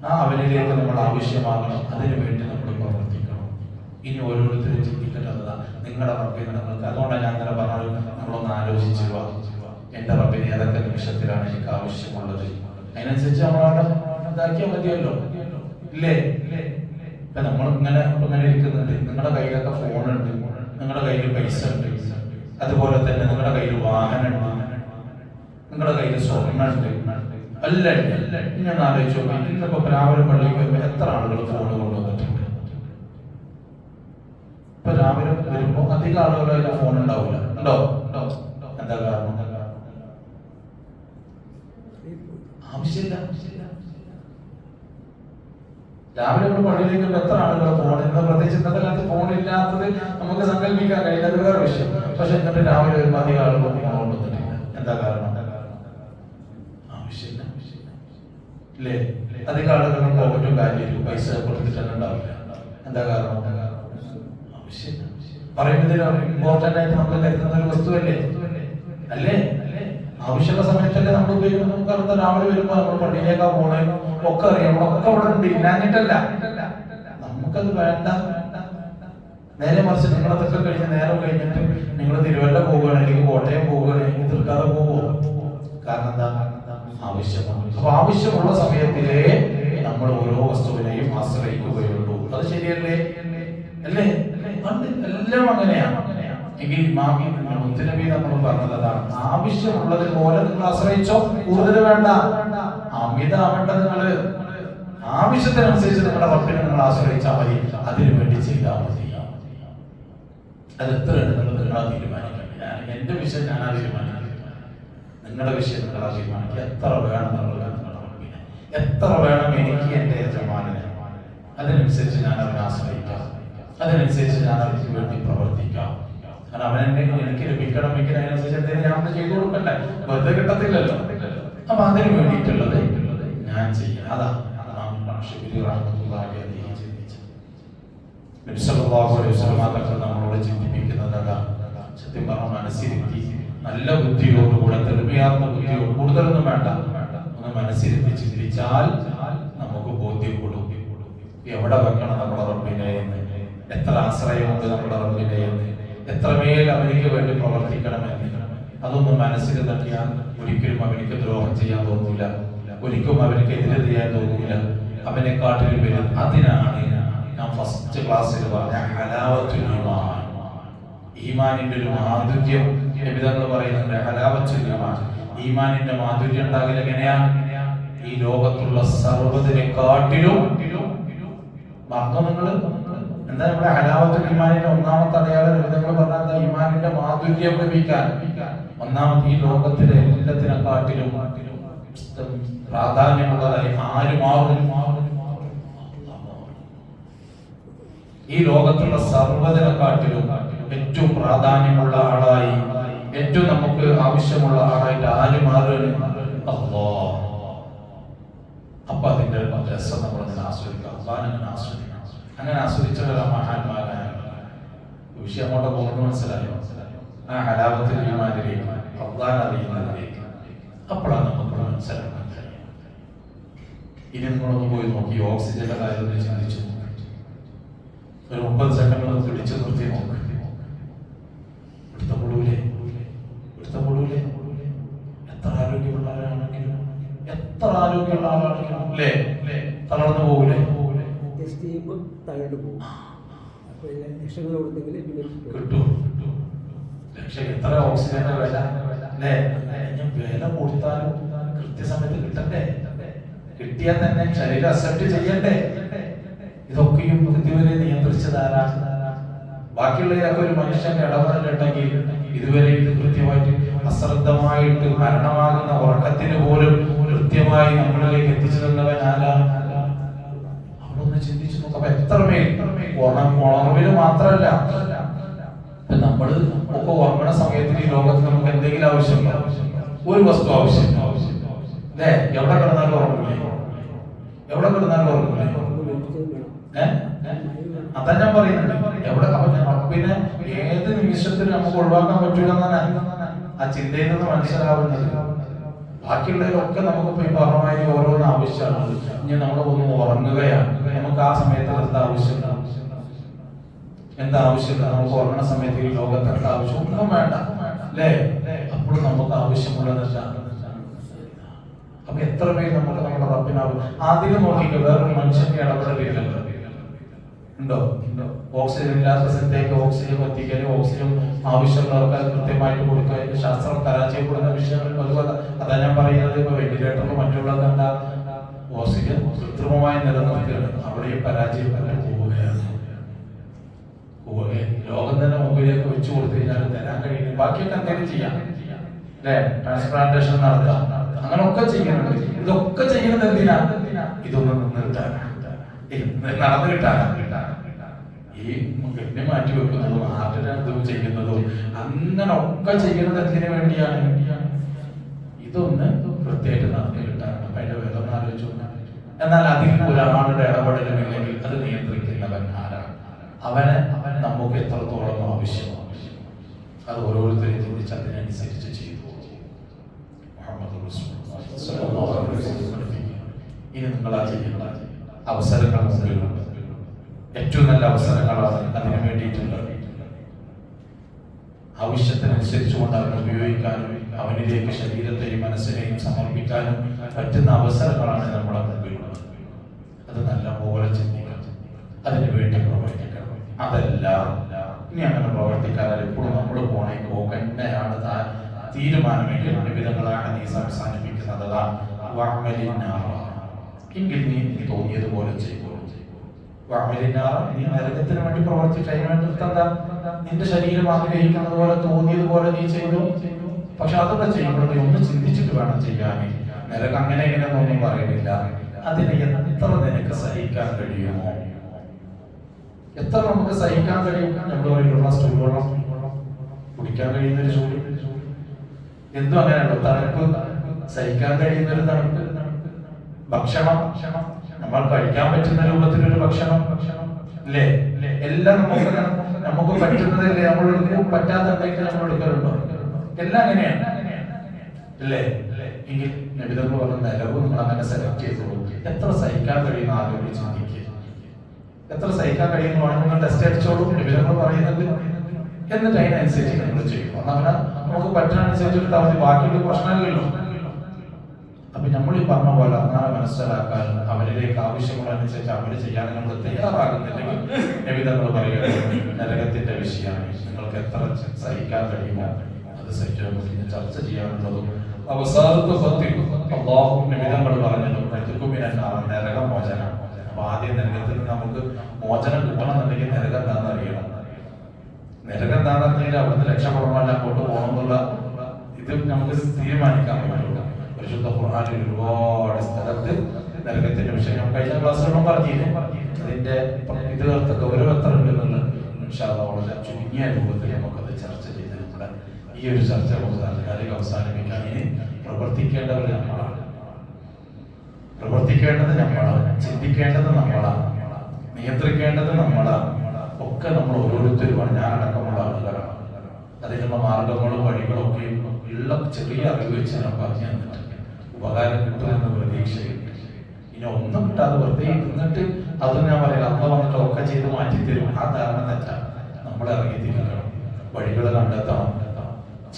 [SPEAKER 1] ആ അവനിലേക്ക് നമ്മൾ ആവശ്യമാകണം. അതിനു വേണ്ടി നമ്മൾ പ്രവർത്തിക്കണം. ഇനി ഓരോരുത്തരും ചിന്തിക്കേണ്ടതാ നിങ്ങളുടെ റബ്ബിനെ നിങ്ങൾക്ക്. അതുകൊണ്ടാണ് ഞാൻ അങ്ങനെ പറഞ്ഞത്, നമ്മളൊന്ന് ആലോചിച്ചു എന്റെ റബ്ബിന് ഏതൊക്കെ നിമിഷത്തിലാണ് എനിക്ക് ആവശ്യമുള്ളത്, അതിനനുസരിച്ച് നമ്മളവിടെ ഇതാക്കിയാൽ മതിയല്ലോ. ഇല്ലേ? ഇപ്പൊ നമ്മൾ ഇങ്ങനെ ഇരിക്കുന്നുണ്ട്. നിങ്ങളുടെ കയ്യിലൊക്കെ ഫോണുണ്ട്, നിങ്ങളുടെ കയ്യിൽ പൈസ ഉണ്ട്, അതുപോലെ തന്നെ നിങ്ങളുടെ കയ്യിൽ വാഹനമുണ്ട്, നിങ്ങളുടെ കയ്യിൽ സ്വർണ്ണുണ്ട്. അല്ല ഞാൻ ആലോചിച്ചു, ഇന്നിപ്പോ രാവിലെ പള്ളിയിൽ പോയപ്പോ എത്ര ആളുകൾ ഫോൺ കൊണ്ടുവന്നിട്ടുണ്ട്? ഇപ്പൊ രാവിലെ വരുമ്പോ അധികം ആളുകളുടെ ഫോൺ ഉണ്ടാവില്ല. ഉണ്ടോ? എന്താ കാരണം? ആവശ്യമില്ല. രാവിലെ നമ്മൾ പള്ളിയിലേക്ക് എത്ര ആളുകൾ ഫോൺ, ഇന്ന് പ്രത്യേകിച്ച് ഇന്നത്തെ കാലത്ത് ഫോൺ ഇല്ലാത്തത് നമുക്ക് സങ്കല്പിക്കാൻ കഴിയില്ല, അത് വേറെ വിഷയം. പക്ഷെ എന്നിട്ട് രാവിലെ വരുമ്പോൾ അധികം ആളുകൾ ഫോൺ കൊണ്ടുവന്നിട്ടില്ല. എന്താ കാരണം? ആവശ്യമില്ല. ഇല്ലേ? അധികം ആളുകളും പോകറ്റും കാര്യമില്ല, പൈസ കൊടുത്തിട്ട് ഉണ്ടാവില്ല. എന്താ കാരണം? ആവശ്യമില്ല. പറയുന്നതിന് ഇമ്പോർട്ടന്റ് ആയിട്ട് നമ്മൾ കരുതുന്ന ഒരു വസ്തുവല്ലേ? അല്ലേ? ആവശ്യമുള്ള സമയത്തല്ലേ നമ്മൾ ഉപയോഗിക്കുന്നത്. നമുക്ക് രാവിലെ വരുമ്പോ നമ്മൾ പള്ളിയിലേക്കാ പോണേ ഒക്കെ അറിയാം, നമ്മളൊക്കെ അവിടെ ഉണ്ട്, ഇല്ലാഞ്ഞിട്ടല്ല. നമുക്കത് വേണ്ട. നേരെ മറിച്ച് നിങ്ങളതൊക്കെ കഴിഞ്ഞ് നേരം കഴിഞ്ഞിട്ട് നിങ്ങൾ തിരുവല്ല പോവുകയാണ്, അല്ലെങ്കിൽ കോട്ടയം പോവുകയാണെങ്കിൽ തീർക്കാതെ പോവോ? കാരണം എന്താ? ആവശ്യമാണ്. അപ്പൊ ആവശ്യമുള്ള സമയത്തിലേ നമ്മൾ ഓരോ വസ്തുവിനെയും ആശ്രയിക്കുകയുള്ളൂ. അത് ശരിയല്ലേ? അല്ലേ? എല്ലാം അങ്ങനെയാണ്. എങ്കിൽ മുത്തുനബി നമ്മൾ പറഞ്ഞത് അതാണ്, ആവശ്യമുള്ളത് പോലെ നിങ്ങൾ ആശ്രയിച്ചോ, കൂടുതൽ വേണ്ട, അമിത ആവേണ്ട. നിങ്ങള് ആവശ്യത്തിനനുസരിച്ച് നിങ്ങളുടെ റബ്ബിനെ നിങ്ങൾ ആശ്രയിച്ചാൽ മതി, അതിനു വേണ്ടി ചെയ്താൽ മതി. അത് എത്രയാണ് നിങ്ങളാ തീരുമാനിക്കണം. എന്റെ വിഷയം ഞാനാ തീരുമാനിക്കുന്നത്, നിങ്ങളുടെ വിഷയം നിങ്ങളാ തീരുമാനിക്കുക. എത്ര വേണം നിങ്ങളുടെ റബ്ബിനെ, എത്ര വേണം എനിക്ക് എന്റെ യജമാനനെ, അതിനനുസരിച്ച് ഞാൻ അവനെ ആശ്രയിക്കാം, അതിനനുസരിച്ച് ഞാൻ അവർക്ക് വേണ്ടി പ്രവർത്തിക്കാം. കാരണം അവനെന്നെ എനിക്ക് ലഭിക്കണമെങ്കിൽ അതിനനുസരിച്ച് എന്തെങ്കിലും ഞാൻ ചെയ്തു കൊടുക്കണ്ടേ? വെറുതെ കിട്ടത്തില്ലല്ലോ. അപ്പൊ അതിന് വേണ്ടിയിട്ടുള്ളത് ഞാൻ ചെയ്യണം. അതാണ് നമ്മളോട് ചിന്തിപ്പിക്കുന്നത്. സത്യം പറഞ്ഞ മനസ്സിരുത്തി നല്ല ബുദ്ധിയോടുകൂടെ, തെളിമയാർന്ന ബുദ്ധിയോട്, കൂടുതലൊന്നും വേണ്ട, ഒന്ന് മനസ്സിരുത്തി ചിന്തിച്ചാൽ നമുക്ക് ബോധ്യപ്പെടും എവിടെ വെക്കണം നമ്മുടെ റബ്ബിനെ എന്ന്, എത്ര ആശ്രയമുണ്ട് നമ്മുടെ റബ്ബിനെ എന്ന്, എത്രമേൽ അവനിക്ക് വേണ്ടി പ്രവർത്തിക്കണമെന്ന്. അതൊന്നും മനസ്സിൽ തട്ടിയാൽ ഒരിക്കലും അവനിക്ക് ദ്രോഹം ചെയ്യാൻ തോന്നില്ല, ഒരിക്കലും അവനിക്ക് എതിരെ ചെയ്യാൻ തോന്നില്ല. അവനെ കാട്ടിൽ വരും. അതിനാണ് ഞാൻ ഫസ്റ്റ് ക്ലാസ്സിൽ പറഞ്ഞ ഹലാവത്തുൽ ഈമാൻ, ഈമാനിന്റെ ഒരു മാധുര്യം നബിതങ്ങൾ പറയുന്നുണ്ട്. ഹലാവത്തുൽ ഈമാൻ, ഈമാനിന്റെ മാധുര്യം ഉണ്ടാകില്ല എങ്ങനെയാ? ഈ ലോകത്തുള്ള സർവ്വതിനെ കാട്ടിലും മറന്നോ നിങ്ങൾ? എന്താ നമ്മുടെ ഹലാവത്തുൽ ഈമാനിന്റെ ഒന്നാമത്തെ അടയാളം നബിതങ്ങൾ പറഞ്ഞ ഈമാനിന്റെ മാധുര്യം ലഭിക്കാൻ ഒന്നാമത് ഈ ലോകത്തിലെ എല്ലാത്തിനെക്കാട്ടിലും പ്രാധാന്യമുള്ളതായി ആര് മാറും? ഈ ലോകത്തുള്ള സർവ്വതിനെക്കാട്ടിലും ഏറ്റവും പ്രാധാന്യമുള്ള ആളായി, ഏറ്റവും നമുക്ക് ആവശ്യമുള്ള ആളായിട്ട് ആര് മാറുകയാണ്? അല്ലാഹ്. അപ്പൊ അതിന്റെ രസം നമ്മൾ ആസ്വദിക്കാം, അള്ളാഹനെ ആസ്വദിക്കണം. അങ്ങനെ ആസ്വദിച്ചുള്ള മഹാന്മാരായ വിഷയം അങ്ങോട്ട് പോകുന്നത് മനസ്സിലായോ? ആ ഹലാവത്തുൽ ഈമാനിലേക്ക്, അള്ളാഹനെ അറിയുന്നതിലേക്ക്. അപ്പോഴാണ് നമുക്ക് മനസ്സിലാക്കാൻ കഴിയും. ഇനി നിങ്ങളൊന്ന് പോയി നോക്കി ഓക്സിജന്റെ കാര്യത്തിൽ ചിന്തിച്ചു ഒരു 30 സെക്കൻഡ് ഒന്ന് പിടിച്ചു നിർത്തി നോക്ക്. പിടുത്തപ്പെടൂലേ? എത്ര ആരോഗ്യമുള്ളവരാണെങ്കിലും എത്ര ആരോഗ്യമുള്ള ആളാണെങ്കിലും അല്ലേ തളർന്നു പോകൂലേ? കിട്ടും. എത്ര ഓക്സിജന്റെ വില അല്ലേ? വില കൊടുത്താലും കൃത്യസമയത്ത് കിട്ടണ്ടേ? കിട്ടിയാൽ തന്നെ ശരീരം അക്സെപ്റ്റ് ചെയ്യണ്ടേ? ഇതൊക്കെയും ഇതുവരെ നിയന്ത്രിച്ചതാരാ? ബാക്കിയുള്ളതിലൊക്കെ ഒരു മനുഷ്യന്റെ ഇടപെടലുണ്ടെങ്കിൽ ഇതുവരെ ഇത് കൃത്യമായിട്ട് അശ്രദ്ധമായിട്ട് മരണമാകുന്ന ഉറക്കത്തിന് പോലും കൃത്യമായി നമ്മളിലേക്ക് എത്തിച്ചു തന്നവൻ ആരാ? അവളൊന്ന് ചിന്തിച്ചു നോക്കാം. എത്രമേൽ ഉണർവിന് മാത്രമല്ല, നമ്മള് ഒക്കെ ഉറങ്ങണ സമയത്ത് ഈ ലോകത്ത് നമുക്ക് എന്തെങ്കിലും ആവശ്യമുണ്ടോ? ഒരു വസ്തു ആവശ്യം അല്ലേ? എവിടെ കിടന്നാലും ഉറങ്ങില്ലേ? അതാ ഞാൻ പറയുന്നത്. എവിടെ റബ്ബിനെ ഏത് നിമിഷത്തിലും നമുക്ക് ഒഴിവാക്കാൻ പറ്റൂല എന്നാണ് ആ ചിന്തയിൽ നിന്ന് മനസ്സിലാവുന്നത്. ബാക്കിയുള്ളവരൊക്കെ നമുക്ക് ഈ പറഞ്ഞ ഓരോന്ന് ആവശ്യമാണ്. ഇനി നമ്മൾ ഒന്ന് ഉറങ്ങുകയാണ്, നമുക്ക് ആ സമയത്ത് എന്താ ആവശ്യമില്ല. നമുക്ക് ഉറങ്ങുന്ന സമയത്ത് ഈ ലോകത്ത് എന്താ ആവശ്യം? ഒന്നും വേണ്ട അല്ലേ? അപ്പോഴും നമുക്ക് ആവശ്യമുള്ളതല്ല. അപ്പൊ എത്ര പേര് നമുക്ക് നമ്മുടെ റബ്ബിനാവും. ആദ്യം നോക്കിക്കോ, വേറൊരു മനുഷ്യന്റെ ഇടപെടലില്ലല്ലോ. ഉണ്ടോ? ഓക്സിജൻ ഇല്ലാത്ത സ്ഥലത്തേക്ക് ഓക്സിജൻ എത്തിക്കലും ഓക്സിജൻ ആവശ്യമുള്ളവർക്ക് കൃത്യമായിട്ട് കൊടുക്കുക, ശാസ്ത്രം പരാജയപ്പെടുന്ന വിഷയങ്ങൾ. അതുപോലെ അതാ ഞാൻ പറയുന്നത്. ഇപ്പൊ വെന്റിലേറ്ററിൽ മറ്റുള്ളത് എന്താ? ഓക്സിജൻ കൃത്രിമമായി നിലനിർത്തുകയാണ്. അവിടെയും പരാജയപ്പെട്ട് പോവുകയാണ്. ലോകം തന്നെ മുമ്പിലേക്ക് വെച്ചു കൊടുത്തു കഴിഞ്ഞാൽ തരാൻ കഴിയുന്നു. ബാക്കിയൊക്കെ എന്തെങ്കിലും ചെയ്യാം അല്ലെ? ട്രാൻസ്പ്ലാന്റേഷൻ നടത്താം, അങ്ങനെയൊക്കെ ചെയ്യുന്നുണ്ട്. ഇതൊക്കെ ചെയ്യുന്നത് എന്തിനാ? ഇതൊന്നും നിന്ന് കിട്ടാനാണ്, നടന്നു കിട്ടാനാണ്. ഈ കിഡ്നി മാറ്റി വെക്കുന്നതും ഹാർട്ടിനെ ചെയ്യുന്നതും അങ്ങനെ ഒക്കെ ചെയ്യുന്നത് എന്തിനു വേണ്ടിയാണ്? ഇതൊന്ന് കൃത്യമായിട്ട് നടന്നു കിട്ടാനാണ്. അപ്പൊ അതിന്റെ വില ഒന്ന് ആലോചിച്ചു. എന്നാൽ അതിൽ ഒരാളുടെ ഇടപെടലുമില്ലെങ്കിൽ അത് നിയന്ത്രിക്കുന്നവൻ ആരാണ്? അവനെ നമുക്ക് എത്രത്തോളം ആവശ്യമാണ് അത് ഓരോരുത്തരും ചിന്തിച്ച് അതിനനുസരിച്ച് ചെയ്തു. ഇനി നിങ്ങളാ ചെയ്യേണ്ട അവസരങ്ങൾ മുമ്പിലുണ്ട്. ഏറ്റവും നല്ല അവസരങ്ങളാണ് അതിനു വേണ്ടിയിട്ടുള്ളത്. ആവശ്യത്തിനനുസരിച്ചുകൊണ്ട് അവനെ ഉപയോഗിക്കാനും അവനിലേക്ക് ശരീരത്തെയും മനസ്സിനെയും സമർപ്പിക്കാനും പറ്റുന്ന അവസരങ്ങളാണ് നമ്മുടെ മുമ്പിലുള്ളത്. അത് നല്ല പോലെ ചിന്തിക്കണം, അതിനു വേണ്ടി പ്രവർത്തിക്കണം. അതല്ല ഇനി അങ്ങനെ പ്രവർത്തിക്കാതെ എപ്പോഴും നമ്മൾ പോകെന്നെയാണ് തീരുമാനമെങ്കിൽ വിധങ്ങളാണ് നീ അവസാനിപ്പിക്കുന്നത്. എങ്കിൽ നീ തോന്നിയതുപോലെ ചെയ്തു. നീ നരകത്തിന് വേണ്ടി പ്രവർത്തിച്ചു. അതിനുവേണ്ടി നിന്റെ ശരീരം ആഗ്രഹിക്കുന്നത് പോലെ തോന്നിയതുപോലെ നീ ചെയ്തു. പക്ഷെ അതൊക്കെ ചെയ്യുമ്പോൾ നീ ഒന്ന് ചിന്തിച്ചിട്ട് വേണം ചെയ്യാൻ. നരകം അങ്ങനെ ഇങ്ങനെയൊന്നും പറയുന്നില്ല. അതിനെ എത്ര നിനക്ക് സഹിക്കാൻ കഴിയുമോ? എത്ര നമുക്ക് സഹിക്കാൻ കഴിയും? നമ്മുടെ ചൂടുവെള്ളം കുടിക്കാൻ കഴിയുന്നൊരു ചൂട് എന്തും അങ്ങനെയല്ലോ. തണുപ്പ് സഹിക്കാൻ കഴിയുന്നൊരു തണുപ്പ്. ഭക്ഷണം നമ്മൾ കഴിക്കാൻ പറ്റുന്ന രൂപത്തിലൊരു ഭക്ഷണം അല്ലേ? എല്ലാം നമുക്ക് പറ്റുന്നതല്ലേ നമ്മൾ എടുക്കും. പറ്റാത്തണ്ടെങ്കിൽ നമ്മൾ എടുക്കലുണ്ടോ? എല്ലാം അങ്ങനെയാണ് അല്ലേ? എങ്കിൽ നബിതങ്ങൾ പറഞ്ഞ നിലവ് നിങ്ങൾ അങ്ങനെ സെലക്ട് ചെയ്തോളൂ. എത്ര സഹിക്കാൻ കഴിയുന്ന ആരോഗ്യം ചിന്തിക്കുക. എത്ര സഹിക്കാൻ കഴിയുന്ന നിങ്ങൾ ടെസ്റ്റ് അടിച്ചോളൂ. നബിതങ്ങൾ പറയുന്നത് എന്നിട്ട് അതിനനുസരിച്ച് നമ്മൾ ചെയ്യും. അങ്ങനെ നമുക്ക് പറ്റുന്നതനുസരിച്ചിട്ട് മതി. ബാക്കിയുള്ള പ്രശ്നമില്ലല്ലോ. അപ്പൊ നമ്മൾ ഈ പറഞ്ഞ പോലെ അങ്ങനെ മനസ്സിലാക്കാനും അവരിലേക്ക് ആവശ്യമുള്ളതനുസരിച്ച് അവർ ചെയ്യാൻ നമ്മൾ തയ്യാറാകുന്നില്ലെങ്കിൽ നബിതങ്ങൾ പറയുന്നത് നരകത്തിന്റെ വിഷയമാണ്. നിങ്ങൾക്ക് എത്ര സഹിക്കാൻ കഴിയുമോ അത് സഹിക്കാൻ ചർച്ച ചെയ്യാനുള്ളതും അവസാനത്തെ സത്യം അല്ലാഹു നബിതങ്ങൾ പറഞ്ഞതും നരകമോചനം അപ്പൊ ആദ്യം നരകത്തിൽ നിന്ന് നമുക്ക് മോചനം കിട്ടണമെന്നുണ്ടെങ്കിൽ നരകം എന്താണെന്ന് അറിയണം. നരകം എന്താണെന്ന് അറിഞ്ഞെങ്കിൽ അവിടുന്ന് രക്ഷപ്പെടണമല്ല അങ്ങോട്ട് പോകണമെന്നുള്ള ഇത് നമുക്ക് തീരുമാനിക്കാൻ പറ്റുള്ളൂ. പരിശുദ്ധ ഖുർആനിൽ ഒരുപാട് സ്ഥലത്ത് നരകത്തിന്റെ വിഷയം കഴിഞ്ഞ ക്ലാസ്സുകളും പറഞ്ഞില്ലേ, അതിന്റെ ഇത് ഗൗരവം എത്ര ഉണ്ടെന്നുള്ളത് വളരെ ചുരുങ്ങിയ രൂപത്തിൽ നമുക്കത് ചർച്ച ചെയ്തിട്ടുണ്ട്. ഈ ഒരു ചർച്ച നമുക്ക് താൽക്കാലിക അവസാനിപ്പിക്കാൻ ഇനി പ്രവർത്തിക്കേണ്ടവർ നമ്മളാണ്, പ്രവർത്തിക്കേണ്ടത് നമ്മളാണ്, ചിന്തിക്കേണ്ടത് നമ്മളാണ്, നിയന്ത്രിക്കേണ്ടത് നമ്മളാണ്. ഒക്കെ നമ്മൾ ഓരോരുത്തരുമാണ്, ഞാനടക്കമുള്ള ആളുകളാണ്. അതിനുള്ള മാർഗങ്ങളും വഴികളും ഒക്കെ ഉള്ള ചെറിയ അറിവ് വെച്ച് ഞാൻ പറഞ്ഞു തന്നിട്ടുണ്ട്. ഉപകാരം കിട്ടുമെന്ന് പ്രതീക്ഷയിൽ ഇനി ഒന്നും കിട്ടാതെ വെറുതെ ഇരുന്നിട്ട് അത് ഞാൻ പറയാം അമ്മ വന്നിട്ട് ഒക്കെ ചെയ്ത് മാറ്റിത്തരും, ആ ധാരണ തെറ്റാണ്. നമ്മൾ ഇറങ്ങി തിരിക്കണം, വഴികൾ കണ്ടെത്തണം,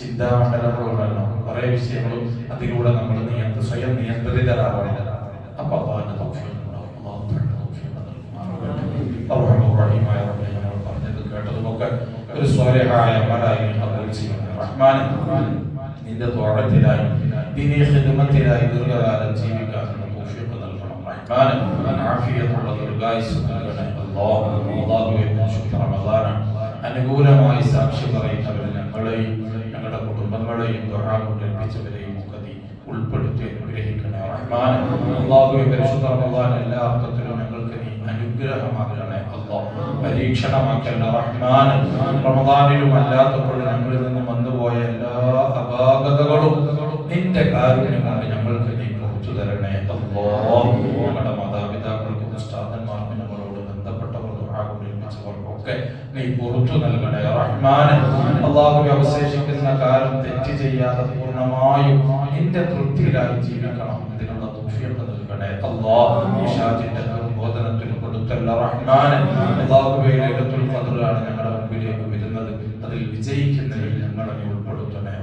[SPEAKER 1] ചിന്താമണ്ഡലങ്ങളുണ്ടല്ലോ, കുറെ വിഷയങ്ങളും അതിലൂടെ നമ്മൾ സ്വയം നിയന്ത്രിതരാകണം. അപ്പൊ അള്ളാഹുവിന്റെ തൗഫീഖ് ഉണ്ടാവും. നമ്മൾ പറഞ്ഞത് കേട്ടതുമൊക്കെ ഒരു സ്വാലിഹായ അമലായി കബൂൽ ചെയ്യണം. റഹ്മാൻ, നിന്റെ ത്വഅത്തിലായി ദീനീ ഖിദ്മത്തിലായി ദീർഘകാലം ജീവിക്കാനുള്ള തൗഫീഖ് നൽകണം. റഹ്മാൻ, ആഫിയത്തുള്ള ദീർഘായുസ്സ് നൽകണേ. അല്ലാഹുവേ, പരിശുദ്ധ റമദാൻ അനുകൂലമായി സാക്ഷി പറയുന്നവരെ ഞങ്ങളെയും ഞങ്ങളുടെ കുടുംബങ്ങളെയും ദുആ കൊണ്ട് ഏൽപ്പിച്ചവരെയും ഒക്കെ നീ ഉൾപ്പെടുത്തി അനുഗ്രഹിക്കണേ. റഹ്മാൻ, അല്ലാഹുവേ, പരിശുദ്ധ റമദാൻ എല്ലാ അർത്ഥത്തിലും ഞങ്ങൾക്ക് നീ അനുഗ്രഹമാക്കണേ. അല്ലാഹ് പരീക്ഷണമാക്കണേ. റഹ്മാൻ, റമദാനിലും അല്ലാത്തപ്പോഴും ഞങ്ങളിൽ നിന്ന് വന്നുപോയ എല്ലാ അപാകതകളും നിന്റെ കാരുണ്യം കൊണ്ട് ഞങ്ങൾക്ക് നീ പുറത്തു തരണേ. അല്ലാഹ്, ഞങ്ങളുടെ മാതാപിതാക്കൾക്കും ഉസ്താദന്മാർക്കും ഞങ്ങളോട് ബന്ധപ്പെട്ടവർ ദുആ കൊണ്ട് ഏൽപ്പിച്ചവർക്കൊക്കെ നീ പുറത്തു നൽകണേ. റഹ്മാൻ, അല്ലാഹുവേ, അവശേഷിക്കുന്ന കാലം തെറ്റ് ചെയ്യാതെ പൂർണ്ണമായും നിന്റെ തൃപ്തിയിലായി ജീവിക്കണം. ഇതിനുള്ള തൗഫീഖ് നൽകണേ. അല്ലാഹ്, ഇശാജിന്റെ ബോധനത്തിൽ കൊടുത്തല്ല. റഹ്മാൻ, അല്ലാഹുവേ, ലൈലത്തുൽ ഖദ്റാണ് ഞങ്ങളുടെ മുമ്പിലേക്ക് വരുന്നത്, അതിൽ വിജയിക്കുന്നതിൽ ഞങ്ങളെ ഉൾപ്പെടുത്തണേ.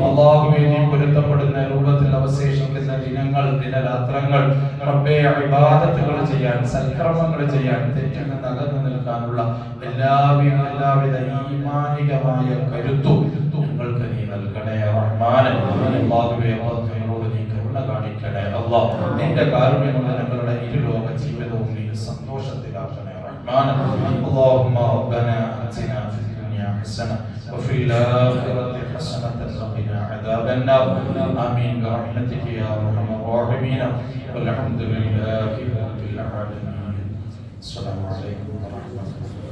[SPEAKER 1] അല്ലാഹുവേ, നീ പൊരുത്തപ്പെടുന്ന രൂപത്തിൽ അവശേഷിക്കുന്ന ദിനങ്ങൾ, ദിനരാത്രങ്ങൾ റബ്ബേ ഇബാദത്തുകൾ ചെയ്യാൻ, സൽക്കർമ്മങ്ങൾ ചെയ്യാൻ, തെറ്റിൽ നിന്ന് അകന്നു നിൽക്കാനുള്ള എല്ലാവിധ ഈമാനികമായ കരുത്തും ഞങ്ങൾക്ക് നീ നൽകണേ. റഹ്മാൻ, അല്ലാഹുവേ, ഞങ്ങളോട് നീ കരുണ കാണിക്കണേ. അല്ലാഹ്, നിന്റെ കാരുണ്യം കൊണ്ട് ഞങ്ങളുടെ ഇരുലോക ജീവിതവും നീ സന്തോഷത്തിലാക്കണേ. റഹ്മാൻ, അല്ലാഹുമ്മ റബ്ബനാ ആതിനാ ഫിദ് ദുനിയാ ഹസന وفي الآخرة حسنة وقنا عذاب النار آمين برحمتك يا أرحم الراحمين والحمد لله رب العالمين. السلام عليكم ورحمة الله.